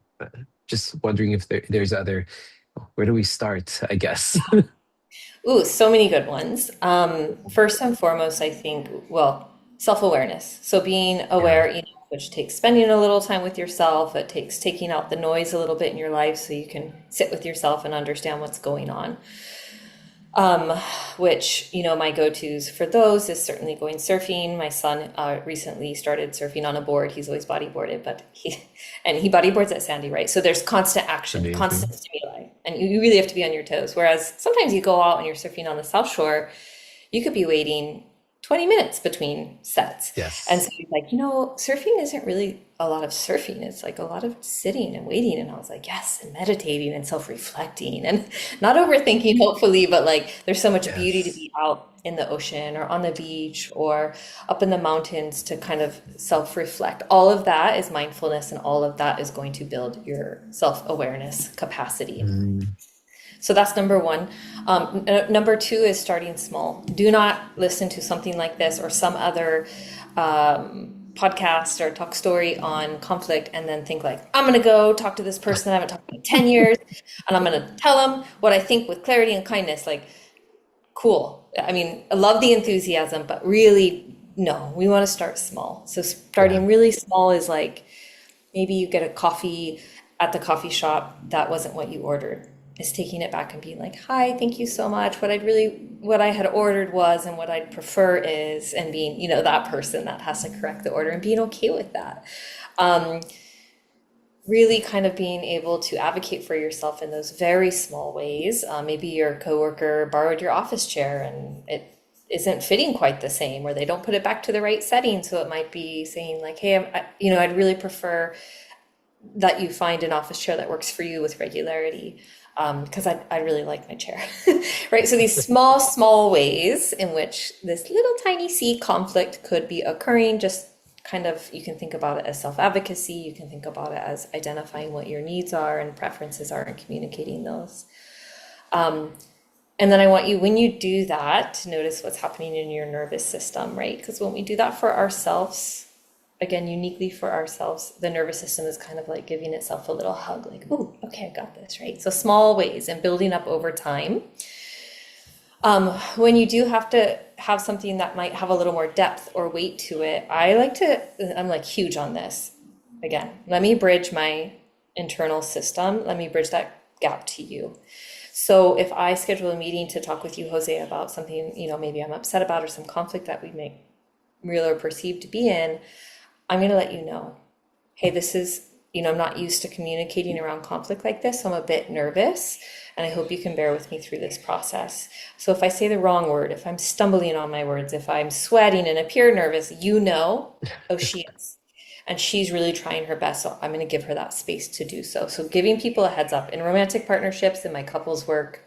just wondering if there's other, where do we start, I guess? Ooh, so many good ones. First and foremost, I think, well, self-awareness. So being Yeah. aware, which takes spending a little time with yourself. It takes taking out the noise a little bit in your life so you can sit with yourself and understand what's going on. Which, my go-tos for those is certainly going surfing. My son recently started surfing on a board. He's always bodyboarded, but he bodyboards at Sandy, right? So there's constant action, constant Amazing. stimuli, and you really have to be on your toes. Whereas sometimes you go out and you're surfing on the South Shore, you could be waiting 20 minutes between sets. And so Yes. he's like, surfing isn't really a lot of surfing. It's like a lot of sitting and waiting. And I was like, yes, and meditating and self-reflecting and not overthinking, hopefully, but like there's so much beauty to Yes. be out in the ocean or on the beach or up in the mountains to kind of self-reflect. All of that is mindfulness and all of that is going to build your self-awareness capacity. Mm, So that's number one. Number two is starting small. Do not listen to something like this or some other podcast or talk story on conflict and then think like, I'm going to go talk to this person I haven't talked to in 10 years and I'm going to tell them what I think with clarity and kindness. Like, cool. I mean, I love the enthusiasm, but really, no, we want to start small. So yeah. starting really small is like, maybe you get a coffee at the coffee shop that wasn't what you ordered. Is taking it back and being like, "Hi, thank you so much. What I had ordered was, and what I'd prefer is," and being, that person that has to correct the order and being okay with that. Really kind of being able to advocate for yourself in those very small ways. Maybe your coworker borrowed your office chair and it isn't fitting quite the same, or they don't put it back to the right setting. So it might be saying like, "Hey, I'd really prefer that you find an office chair that works for you with regularity because I really like my chair." Right? So these small, small ways in which this little tiny C conflict could be occurring, just kind of, you can think about it as self-advocacy, you can think about it as identifying what your needs are and preferences are and communicating those. And then I want you, when you do that, to notice what's happening in your nervous system, right? Because when we do that for ourselves, again, uniquely for ourselves, the nervous system is kind of like giving itself a little hug, like, "Ooh, okay, I got this," right? So small ways and building up over time. When you do have to have something that might have a little more depth or weight to it, I'm like huge on this. Again, let me bridge my internal system. Let me bridge that gap to you. So if I schedule a meeting to talk with you, Jose, about something, maybe I'm upset about or some conflict that we may real or perceived to be in, I'm going to let you know, hey, this is, I'm not used to communicating around conflict like this, so I'm a bit nervous, and I hope you can bear with me through this process. So if I say the wrong word, if I'm stumbling on my words, if I'm sweating and appear nervous, oh, she is. And she's really trying her best, so I'm going to give her that space to do so. So giving people a heads up in romantic partnerships, in my couples work,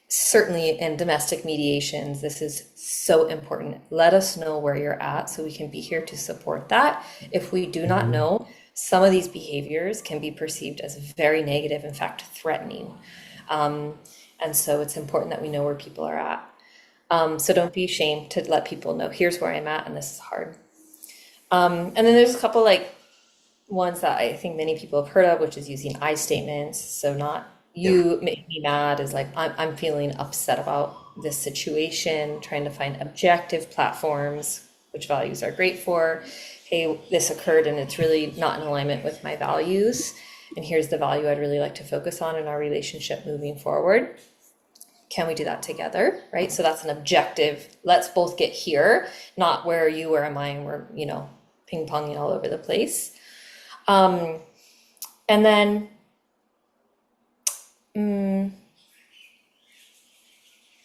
certainly in domestic mediations, this is so important. Let us know where you're at so we can be here to support that. If we do not Mhm. know, some of these behaviors can be perceived as very negative, in fact, threatening. And so it's important that we know where people are at. So don't be ashamed to let people know, here's where I'm at and this is hard. And then there's a couple like ones that I think many people have heard of, which is using I statements. So not Yeah. "you make me mad" is like I'm feeling upset about this situation, trying to find objective platforms, which values are great for. Hey, this occurred and it's really not in alignment with my values. And here's the value I'd really like to focus on in our relationship moving forward. Can we do that together? Right? So that's an objective. Let's both get here, not where are you, where am I, and we're, ping ponging all over the place. And then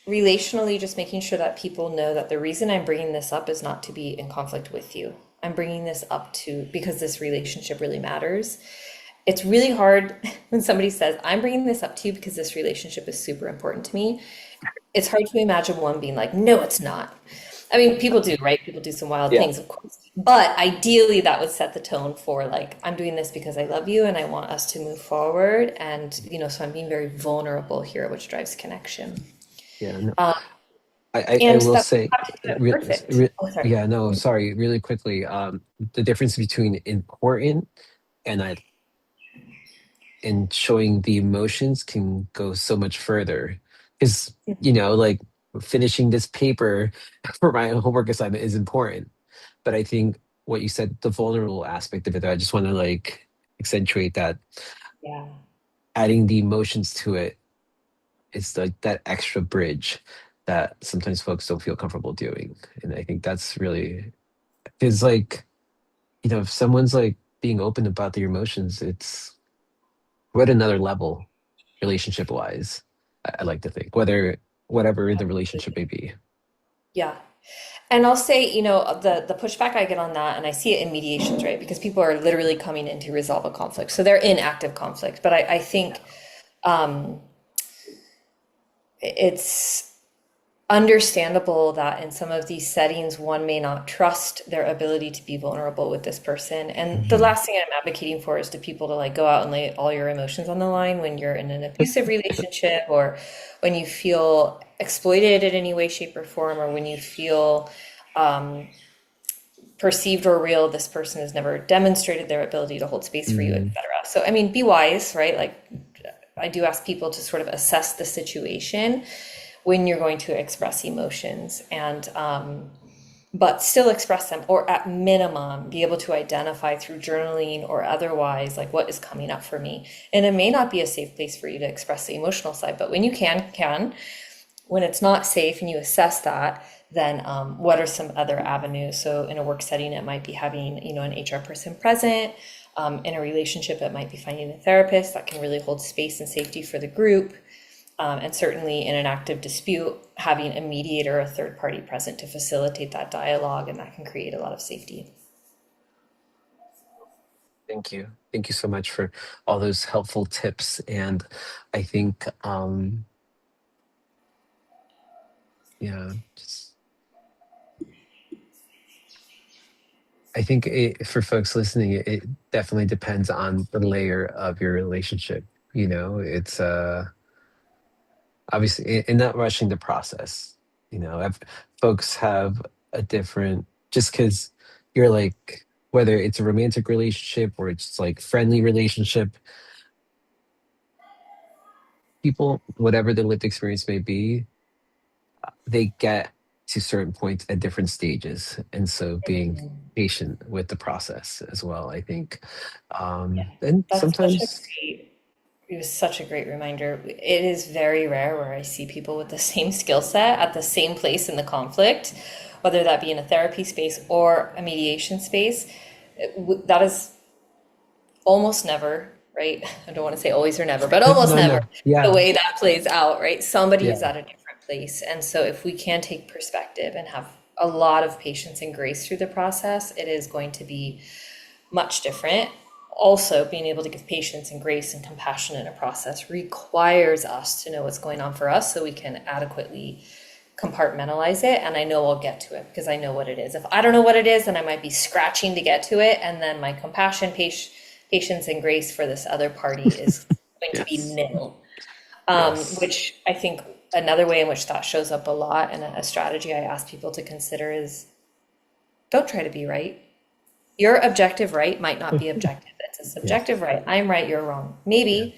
relationally, just making sure that people know that the reason I'm bringing this up is not to be in conflict with you. I'm bringing this up to because this relationship really matters. It's really hard when somebody says, I'm bringing this up to you because this relationship is super important to me. It's hard to imagine one being like, no, it's not. I mean, people do, right? People do some wild Yeah. things, of course. But ideally, that would set the tone for like, I'm doing this because I love you and I want us to move forward. And, so I'm being very vulnerable here, which drives connection. Yeah. No, Um, I and will that say, doesn't have to be re, perfect. re, Oh, sorry. yeah, no, sorry, really quickly. The difference between important and and showing the emotions can go so much further. Because, like finishing this paper for my homework assignment is important. But I think what you said, the vulnerable aspect of it, I just want to like accentuate that Yeah. adding the emotions to it is like that extra bridge that sometimes folks don't feel comfortable doing. And I think that's really, because like, if someone's like being open about their emotions, it's we're at another level relationship wise. I like to think, whatever the relationship may be. Yeah. And I'll say, the pushback I get on that, and I see it in mediations, right? Because people are literally coming in to resolve a conflict. So they're in active conflict. But I think it's understandable that in some of these settings, one may not trust their ability to be vulnerable with this person. And the Mhm. last thing I'm advocating for is to people to like go out and lay all your emotions on the line when you're in an abusive relationship or when you feel exploited in any way, shape, or form, or when you feel perceived or real, this person has never demonstrated their ability to hold space for you, Mm, etc. So, I mean, be wise, right? Like, I do ask people to sort of assess the situation when you're going to express emotions and but still express them, or at minimum be able to identify through journaling or otherwise like what is coming up for me. And it may not be a safe place for you to express the emotional side, but when you can. When it's not safe and you assess that, then what are some other avenues? So in a work setting, it might be having, an HR person present. In a relationship, it might be finding a therapist that can really hold space and safety for the group. And certainly in an active dispute, having a mediator, a third party present to facilitate that dialogue, and that can create a lot of safety. thank you. Thank you so much for all those helpful tips. And I think, yeah, just I think for folks listening, it definitely depends on the layer of your relationship. It's obviously and not rushing the process. If folks have a different, just because you're like, whether it's a romantic relationship or it's like friendly relationship, people, whatever their lived experience may be, they get to certain points at different stages, and so being patient with the process as well, I think. And That's sometimes, it was such a great reminder. It is very rare where I see people with the same skill set at the same place in the conflict, whether that be in a therapy space or a mediation space. That is almost never, right? I don't want to say always or never, but almost no, never no, the yeah, way that plays out, right? Somebody is yeah, at a different place. And so if we can take perspective and have a lot of patience and grace through the process, it is going to be much different. Also, being able to give patience and grace and compassion in a process requires us to know what's going on for us so we can adequately compartmentalize it. And I know I'll get to it because I know what it is. If I don't know what it is, then I might be scratching to get to it. And then my compassion, patience, and grace for this other party is going to be yes, nil. yes, Which I think another way in which that shows up a lot, and a strategy I ask people to consider is don't try to be right. Your objective right might not be objective. It's a yeah, subjective right. I'm right, you're wrong. yeah. Maybe,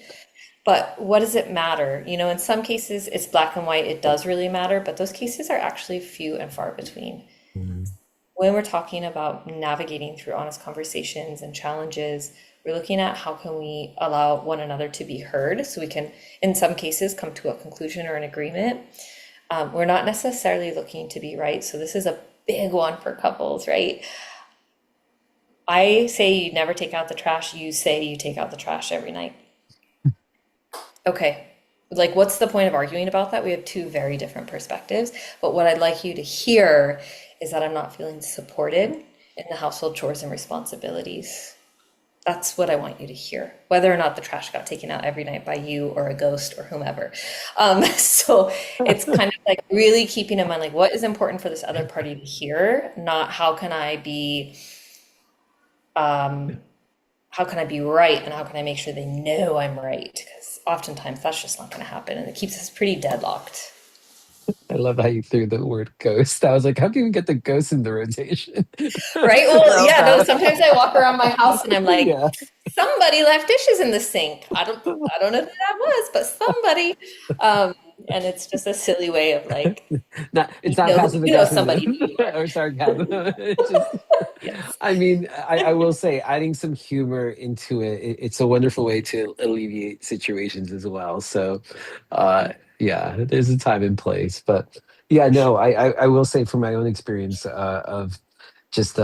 but what does it matter? In some cases it's black and white, it does really matter, but those cases are actually few and far between. Mm, When we're talking about navigating through honest conversations and challenges, we're looking at how can we allow one another to be heard so we can, in some cases, come to a conclusion or an agreement. We're not necessarily looking to be right. So this is a big one for couples, right? I say you never take out the trash. You say you take out the trash every night. Okay. Like, what's the point of arguing about that? We have two very different perspectives. But what I'd like you to hear is that I'm not feeling supported in the household chores and responsibilities. That's what I want you to hear, whether or not the trash got taken out every night by you or a ghost or whomever. So it's kind of like really keeping in mind, like, what is important for this other party to hear, not how can I be right and how can I make sure they know I'm right? Because oftentimes that's just not going to happen, and it keeps us pretty deadlocked. I love how you threw the word ghost. I was like, how can we get the ghost in the rotation? Right? Well, How yeah, no, bad? sometimes I walk around my house and I'm like, Yeah. somebody left dishes in the sink. I don't know who that was, but somebody. Um, and it's just a silly way of like, It's not passive you know aggressive somebody who you are. or sarcasm. It's just, Yes. I mean, I will say adding some humor into it's a wonderful way to alleviate situations as well. So, yeah, there's a time and place. But yeah, no, I will say from my own experience of just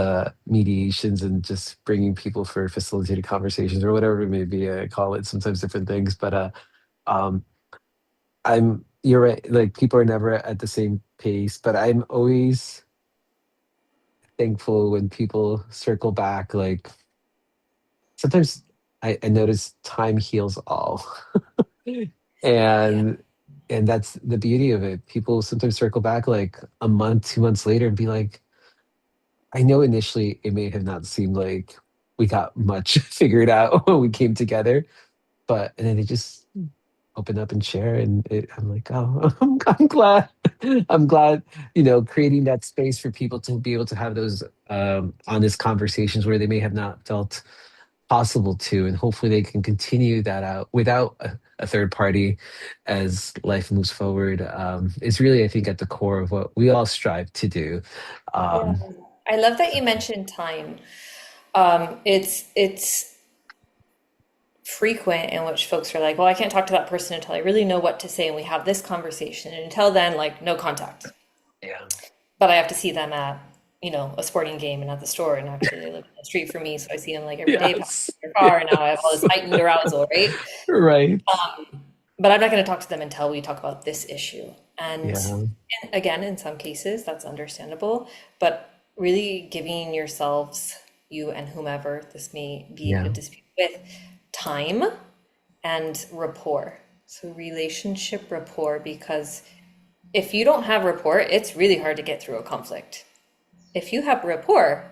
mediations and just bringing people for facilitated conversations or whatever it may be, I call it sometimes different things. But um, you're right. Like people are never at the same pace, but I'm always thankful when people circle back. Like sometimes I notice time heals all, Yeah. and and that's the beauty of it. People sometimes circle back like a month, 2 months later, and be like, I know initially it may have not seemed like we got much figured out when we came together, but and then they just open up and share and I'm like, oh, I'm glad. I'm glad, creating that space for people to be able to have those honest conversations where they may have not felt possible to, and hopefully they can continue that out without a third party as life moves forward. Is really, I think, at the core of what we all strive to do. Yeah. um, I love that you mentioned time. It's frequent in which folks are like, well, I can't talk to that person until I really know what to say, and we have this conversation. And until then, like, no contact. yeah. But I have to see them at, a sporting game and at the store. And actually, they live in the street from me, so I see them like every day passing Yes. their car, and now I have all this Yes. heightened arousal, right? Right. But I'm not going to talk to them until we talk about this issue. Yeah. And again, in some cases, that's understandable. But really giving yourselves, you and whomever this may be a Yeah. dispute with, time and rapport. So relationship rapport, because if you don't have rapport, it's really hard to get through a conflict. If you have rapport,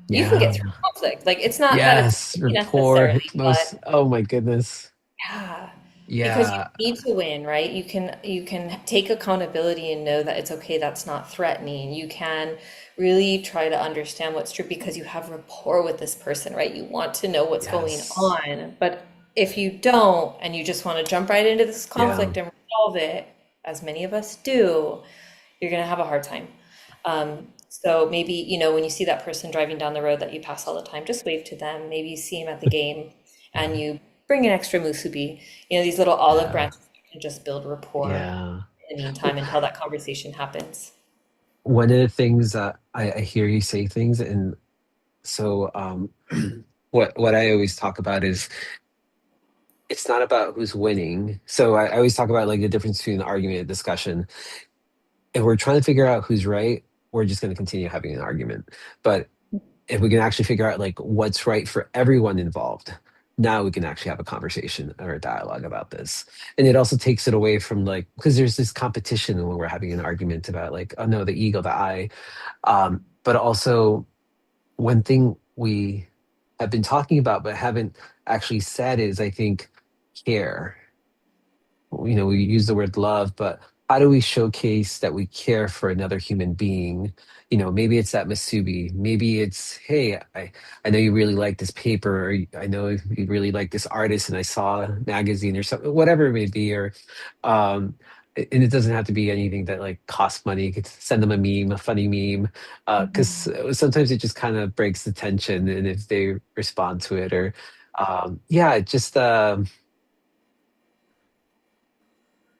you can get Yeah. through a conflict. Like it's not that it's Yes. easy Rapport. necessarily, Most. but Oh my goodness. yeah, because you Yeah. need to win, right? You can take accountability and know that it's okay, that's not threatening. You can really try to understand what's true because you have rapport with this person, right? You want to know what's going Yes. on. But if you don't and you just want to jump right into this Yeah. conflict and resolve it, as many of us do, you're going to have a hard time. So maybe, when you see that person driving down the road that you pass all the time, just wave to them. Maybe you see him at the game and Yeah. you bring an extra musubi, these little olive Yeah. branches that can just build rapport Yeah. in the meantime until that conversation happens. One of the things that I hear you say things, and so what I always talk about is it's not about who's winning. So I always talk about like the difference between an argument and discussion. If we're trying to figure out who's right, we're just going to continue having an argument. But if we can actually figure out like what's right for everyone involved, now we can actually have a conversation or a dialogue about this. And it also takes it away from like because there's this competition when we're having an argument about like, oh no, the ego, the I. But also one thing we have been talking about but haven't actually said is I think care. We use the word love, but how do we showcase that we care for another human being? Maybe it's that masubi. Maybe it's, hey, I know you really like this paper, or I know you really like this artist, and I saw a magazine or something, whatever it may be, or and it doesn't have to be anything that like costs money. You could send them a meme, a funny meme, because sometimes it just kind of breaks the tension, and if they respond to it, or yeah, just.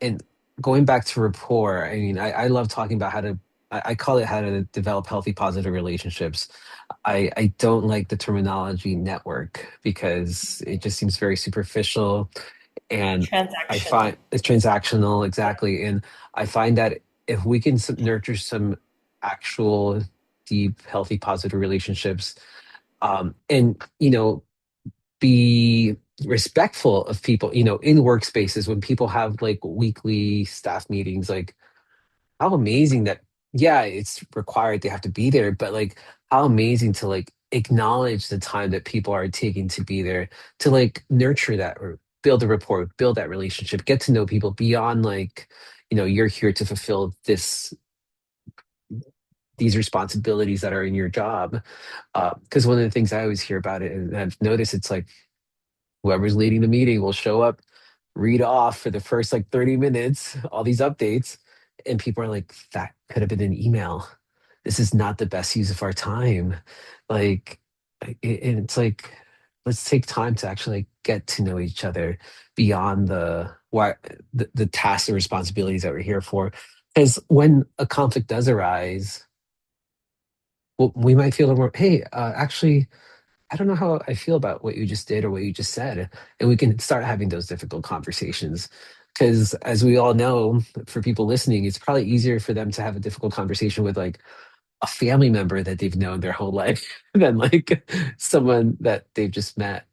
And going back to rapport, I mean, I love talking about how to I call it how to develop healthy, positive relationships. I don't like the terminology network because it just seems very superficial, and I Transactional. find it's transactional, exactly. And I find that if we can nurture some actual deep, healthy, positive relationships, and be respectful of people, in workspaces when people have like weekly staff meetings, like how amazing that, yeah, it's required they have to be there, but like how amazing to like acknowledge the time that people are taking to be there, to like nurture that or build a rapport, build that relationship, get to know people beyond like, you're here to fulfill these responsibilities that are in your job. Because one of the things I always hear about it, and I've noticed, it's like whoever's leading the meeting will show up, read off for the first like 30 minutes, all these updates. And people are like, that could have been an email. This is not the best use of our time. Like, and it's like, let's take time to actually like, get to know each other beyond the tasks and responsibilities that we're here for. Because when a conflict does arise, well, we might feel a little more, hey, actually, I don't know how I feel about what you just did or what you just said. And we can start having those difficult conversations. Because as we all know, for people listening, it's probably easier for them to have a difficult conversation with like a family member that they've known their whole life than like someone that they've just met,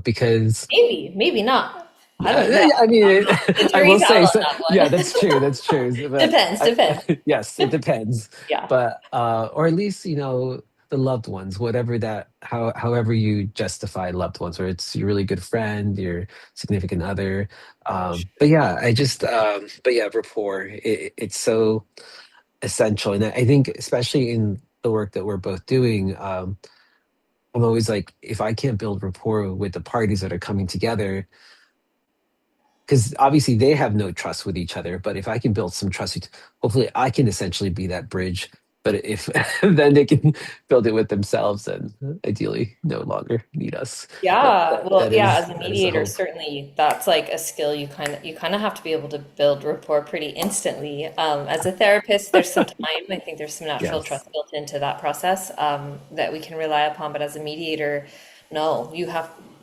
because Maybe, maybe not. I yeah, don't, yeah, I mean, the I will jury's out say, on so, that yeah, one. that's true. That's true. But Depends, depends. yes, it depends. Yeah. But or at least the loved ones, whatever that, however you justify loved ones, or it's your really good friend, your significant other. But yeah, but yeah, rapport. It's so essential, and I think especially in the work that we're both doing. I'm always like, if I can't build rapport with the parties that are coming together, because obviously they have no trust with each other. But if I can build some trust, hopefully I can essentially be that bridge. But if then they can build it with themselves, and ideally no longer need us. But Yeah, that well, that yeah, is as a that is the mediator, hope. certainly that's like a skill you kind of have to be able to build rapport pretty instantly. As a therapist, there's some time. I think there's some natural Yes, trust built into that process that we can rely upon. But as a mediator, no,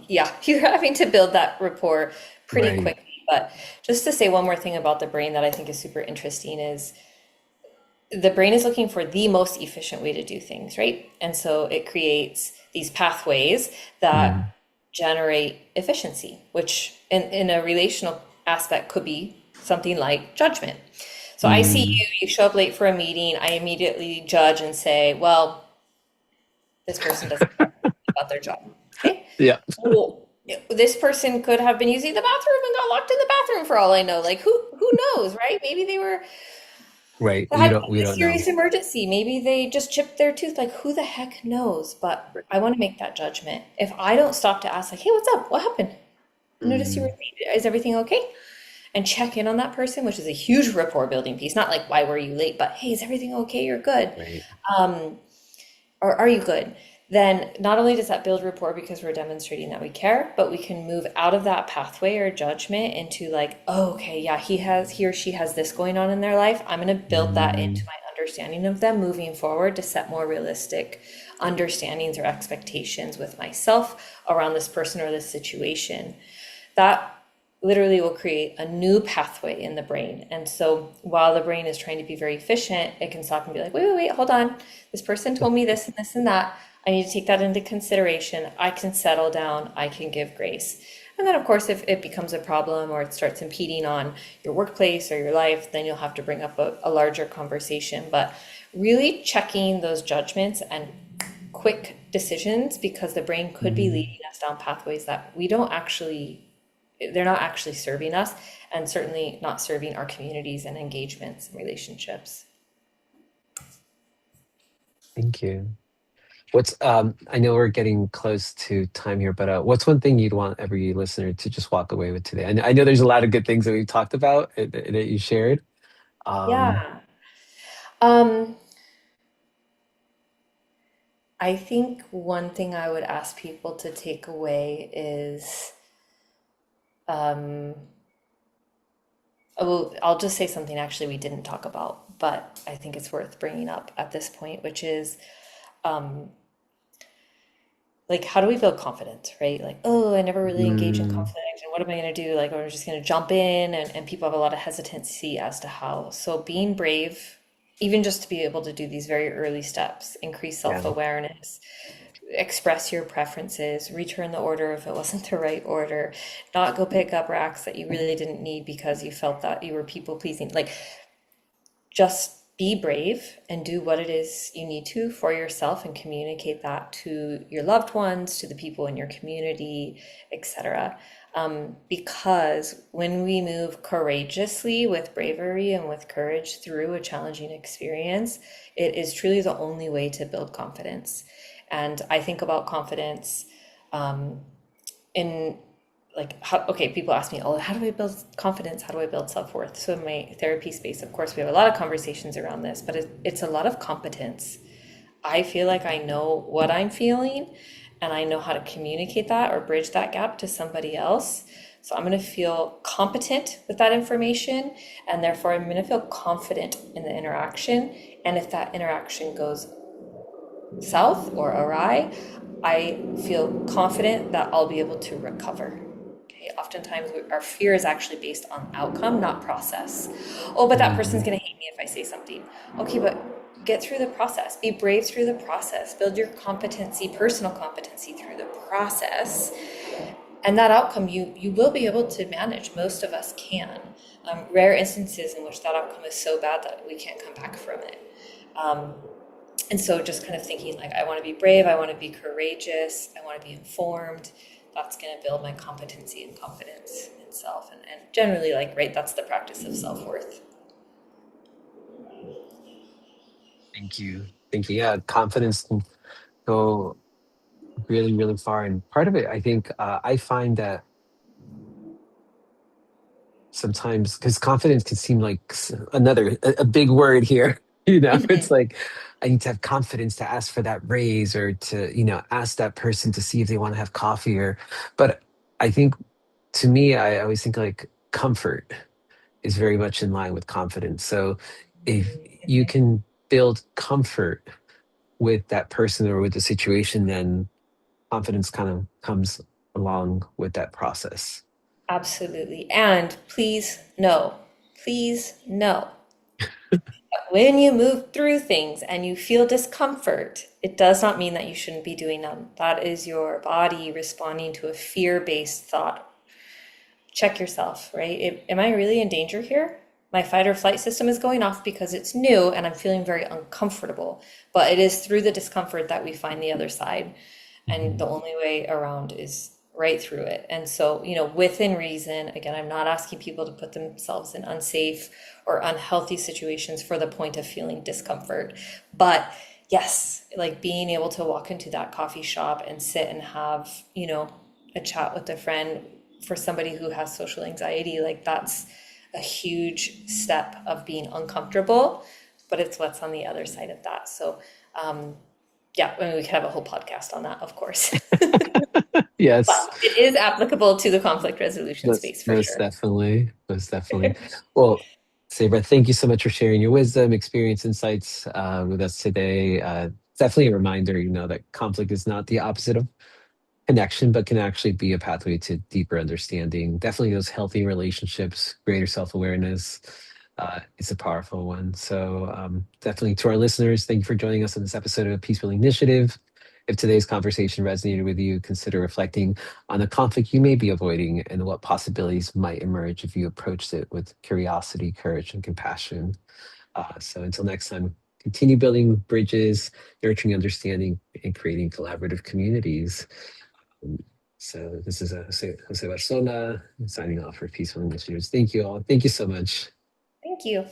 yeah, you're having to build that rapport pretty right. quickly. But just to say one more thing about the brain that I think is super interesting is the brain is looking for the most efficient way to do things, right? And so it creates these pathways that Mm, generate efficiency, which in a relational aspect could be something like judgment. So I see mm, you show up late for a meeting, I immediately judge and say, well, this person doesn't care about their job. Okay. yeah, Well, this person could have been using the bathroom and got locked in the bathroom for all I know. Like who knows, right? Maybe they were right. had We a don't know. serious emergency. Maybe they just chipped their tooth. Like, who the heck knows? But I want to make that judgment. If I don't stop to ask, like, hey, what's up? What happened? I noticed you were Mm, late. Is everything okay? And check in on that person, which is a huge rapport building piece. Not like, why were you late? But, hey, is everything okay? You're good. right. Or are you good? Then not only does that build rapport because we're demonstrating that we care, but we can move out of that pathway or judgment into like, oh, okay, yeah, he or she has this going on in their life. I'm going to build that into Mm, my understanding of them moving forward to set more realistic understandings or expectations with myself around this person or this situation. That literally will create a new pathway in the brain. And so while the brain is trying to be very efficient, it can stop and be like, wait, wait, wait, hold on. This person told me this and this and that. I need to take that into consideration. I can settle down. I can give grace. And then, of course, if it becomes a problem or it starts impeding on your workplace or your life, then you'll have to bring up a larger conversation. But really checking those judgments and quick decisions because the brain could be mm. leading us down pathways that we don't actually they're not actually serving us and certainly not serving our communities and engagements and relationships. Thank you. What's I know we're getting close to time here, but what's one thing you'd want every listener to just walk away with today? I know there's a lot of good things that we've talked about that you shared. Um, Yeah. Um, I think one thing I would ask people to take away is Oh, I'll just say something actually we didn't talk about, but I think it's worth bringing up at this point, which is like, how do we build confidence, right? Like, oh, I never really engage in Mm, conflict, and what am I going to do? Like, I'm just going to jump in, and people have a lot of hesitancy as to how. So, being brave, even just to be able to do these very early steps, increase yeah. self-awareness, express your preferences, return the order if it wasn't the right order, not go pick up racks that you really didn't need because you felt that you were people pleasing. Like, just be brave and do what it is you need to for yourself and communicate that to your loved ones, to the people in your community, etc. Because when we move courageously with bravery and with courage through a challenging experience, it is truly the only way to build confidence. And I think about confidence in like how, okay, people ask me, oh, how do I build confidence, how do I build self-worth? So in my therapy space, of course, we have a lot of conversations around this, but it's a lot of competence. I feel like I know what I'm feeling and I know how to communicate that or bridge that gap to somebody else. So I'm going to feel competent with that information, and therefore I'm going to feel confident in the interaction. And if that interaction goes south or awry, I feel confident that I'll be able to recover. Okay, oftentimes our fear is actually based on outcome, not process. Oh, but that person's Mm, going to hate me if I say something. Okay, but get through the process. Be brave through the process. Build your competency, personal competency through the process. And that outcome you will be able to manage. Most of us can. Rare instances in which that outcome is so bad that we can't come back from it. And so just kind of thinking like, I want to be brave, I want to be courageous, I want to be informed. That's going to build my competency and confidence in self. And generally, like, right, that's the practice of self-worth. thank you. Thank you. Yeah, confidence can go really, really far. And part of it, I think, I find that sometimes because confidence can seem like another a big word here. It's like I need to have confidence to ask for that raise or to ask that person to see if they want to have coffee or but I think to me I always think like comfort is very much in line with confidence. So if you can build comfort with that person or with the situation, then confidence kind of comes along with that process. Absolutely. And please no. When you move through things and you feel discomfort, it does not mean that you shouldn't be doing them. That is your body responding to a fear-based thought. Check yourself, right? Am I really in danger here? My fight or flight system is going off because it's new and I'm feeling very uncomfortable. But it is through the discomfort that we find the other side. And Mhm. the only way around is right through it. And so, within reason, again, I'm not asking people to put themselves in unsafe or unhealthy situations for the point of feeling discomfort. But yes, like being able to walk into that coffee shop and sit and have, a chat with a friend for somebody who has social anxiety, like that's a huge step of being uncomfortable, but it's what's on the other side of that. So, yeah, I mean, we could have a whole podcast on that, of course. But Yes. it is applicable to the conflict resolution Most, space for most sure. definitely. Most definitely. Well, Sabra, thank you so much for sharing your wisdom, experience, insights with us today. Definitely a reminder, that conflict is not the opposite of connection, but can actually be a pathway to deeper understanding. Definitely those healthy relationships, greater self-awareness. It's a powerful one. So definitely to our listeners, thank you for joining us on this episode of Peacebuilding Initiative. If today's conversation resonated with you, consider reflecting on the conflict you may be avoiding and what possibilities might emerge if you approached it with curiosity, courage, and compassion. So until next time, continue building bridges, nurturing understanding, and creating collaborative communities. Um, So this is Jose Barzola signing off for Peaceful Initiatives. Thank you all. Thank you so much. Thank you.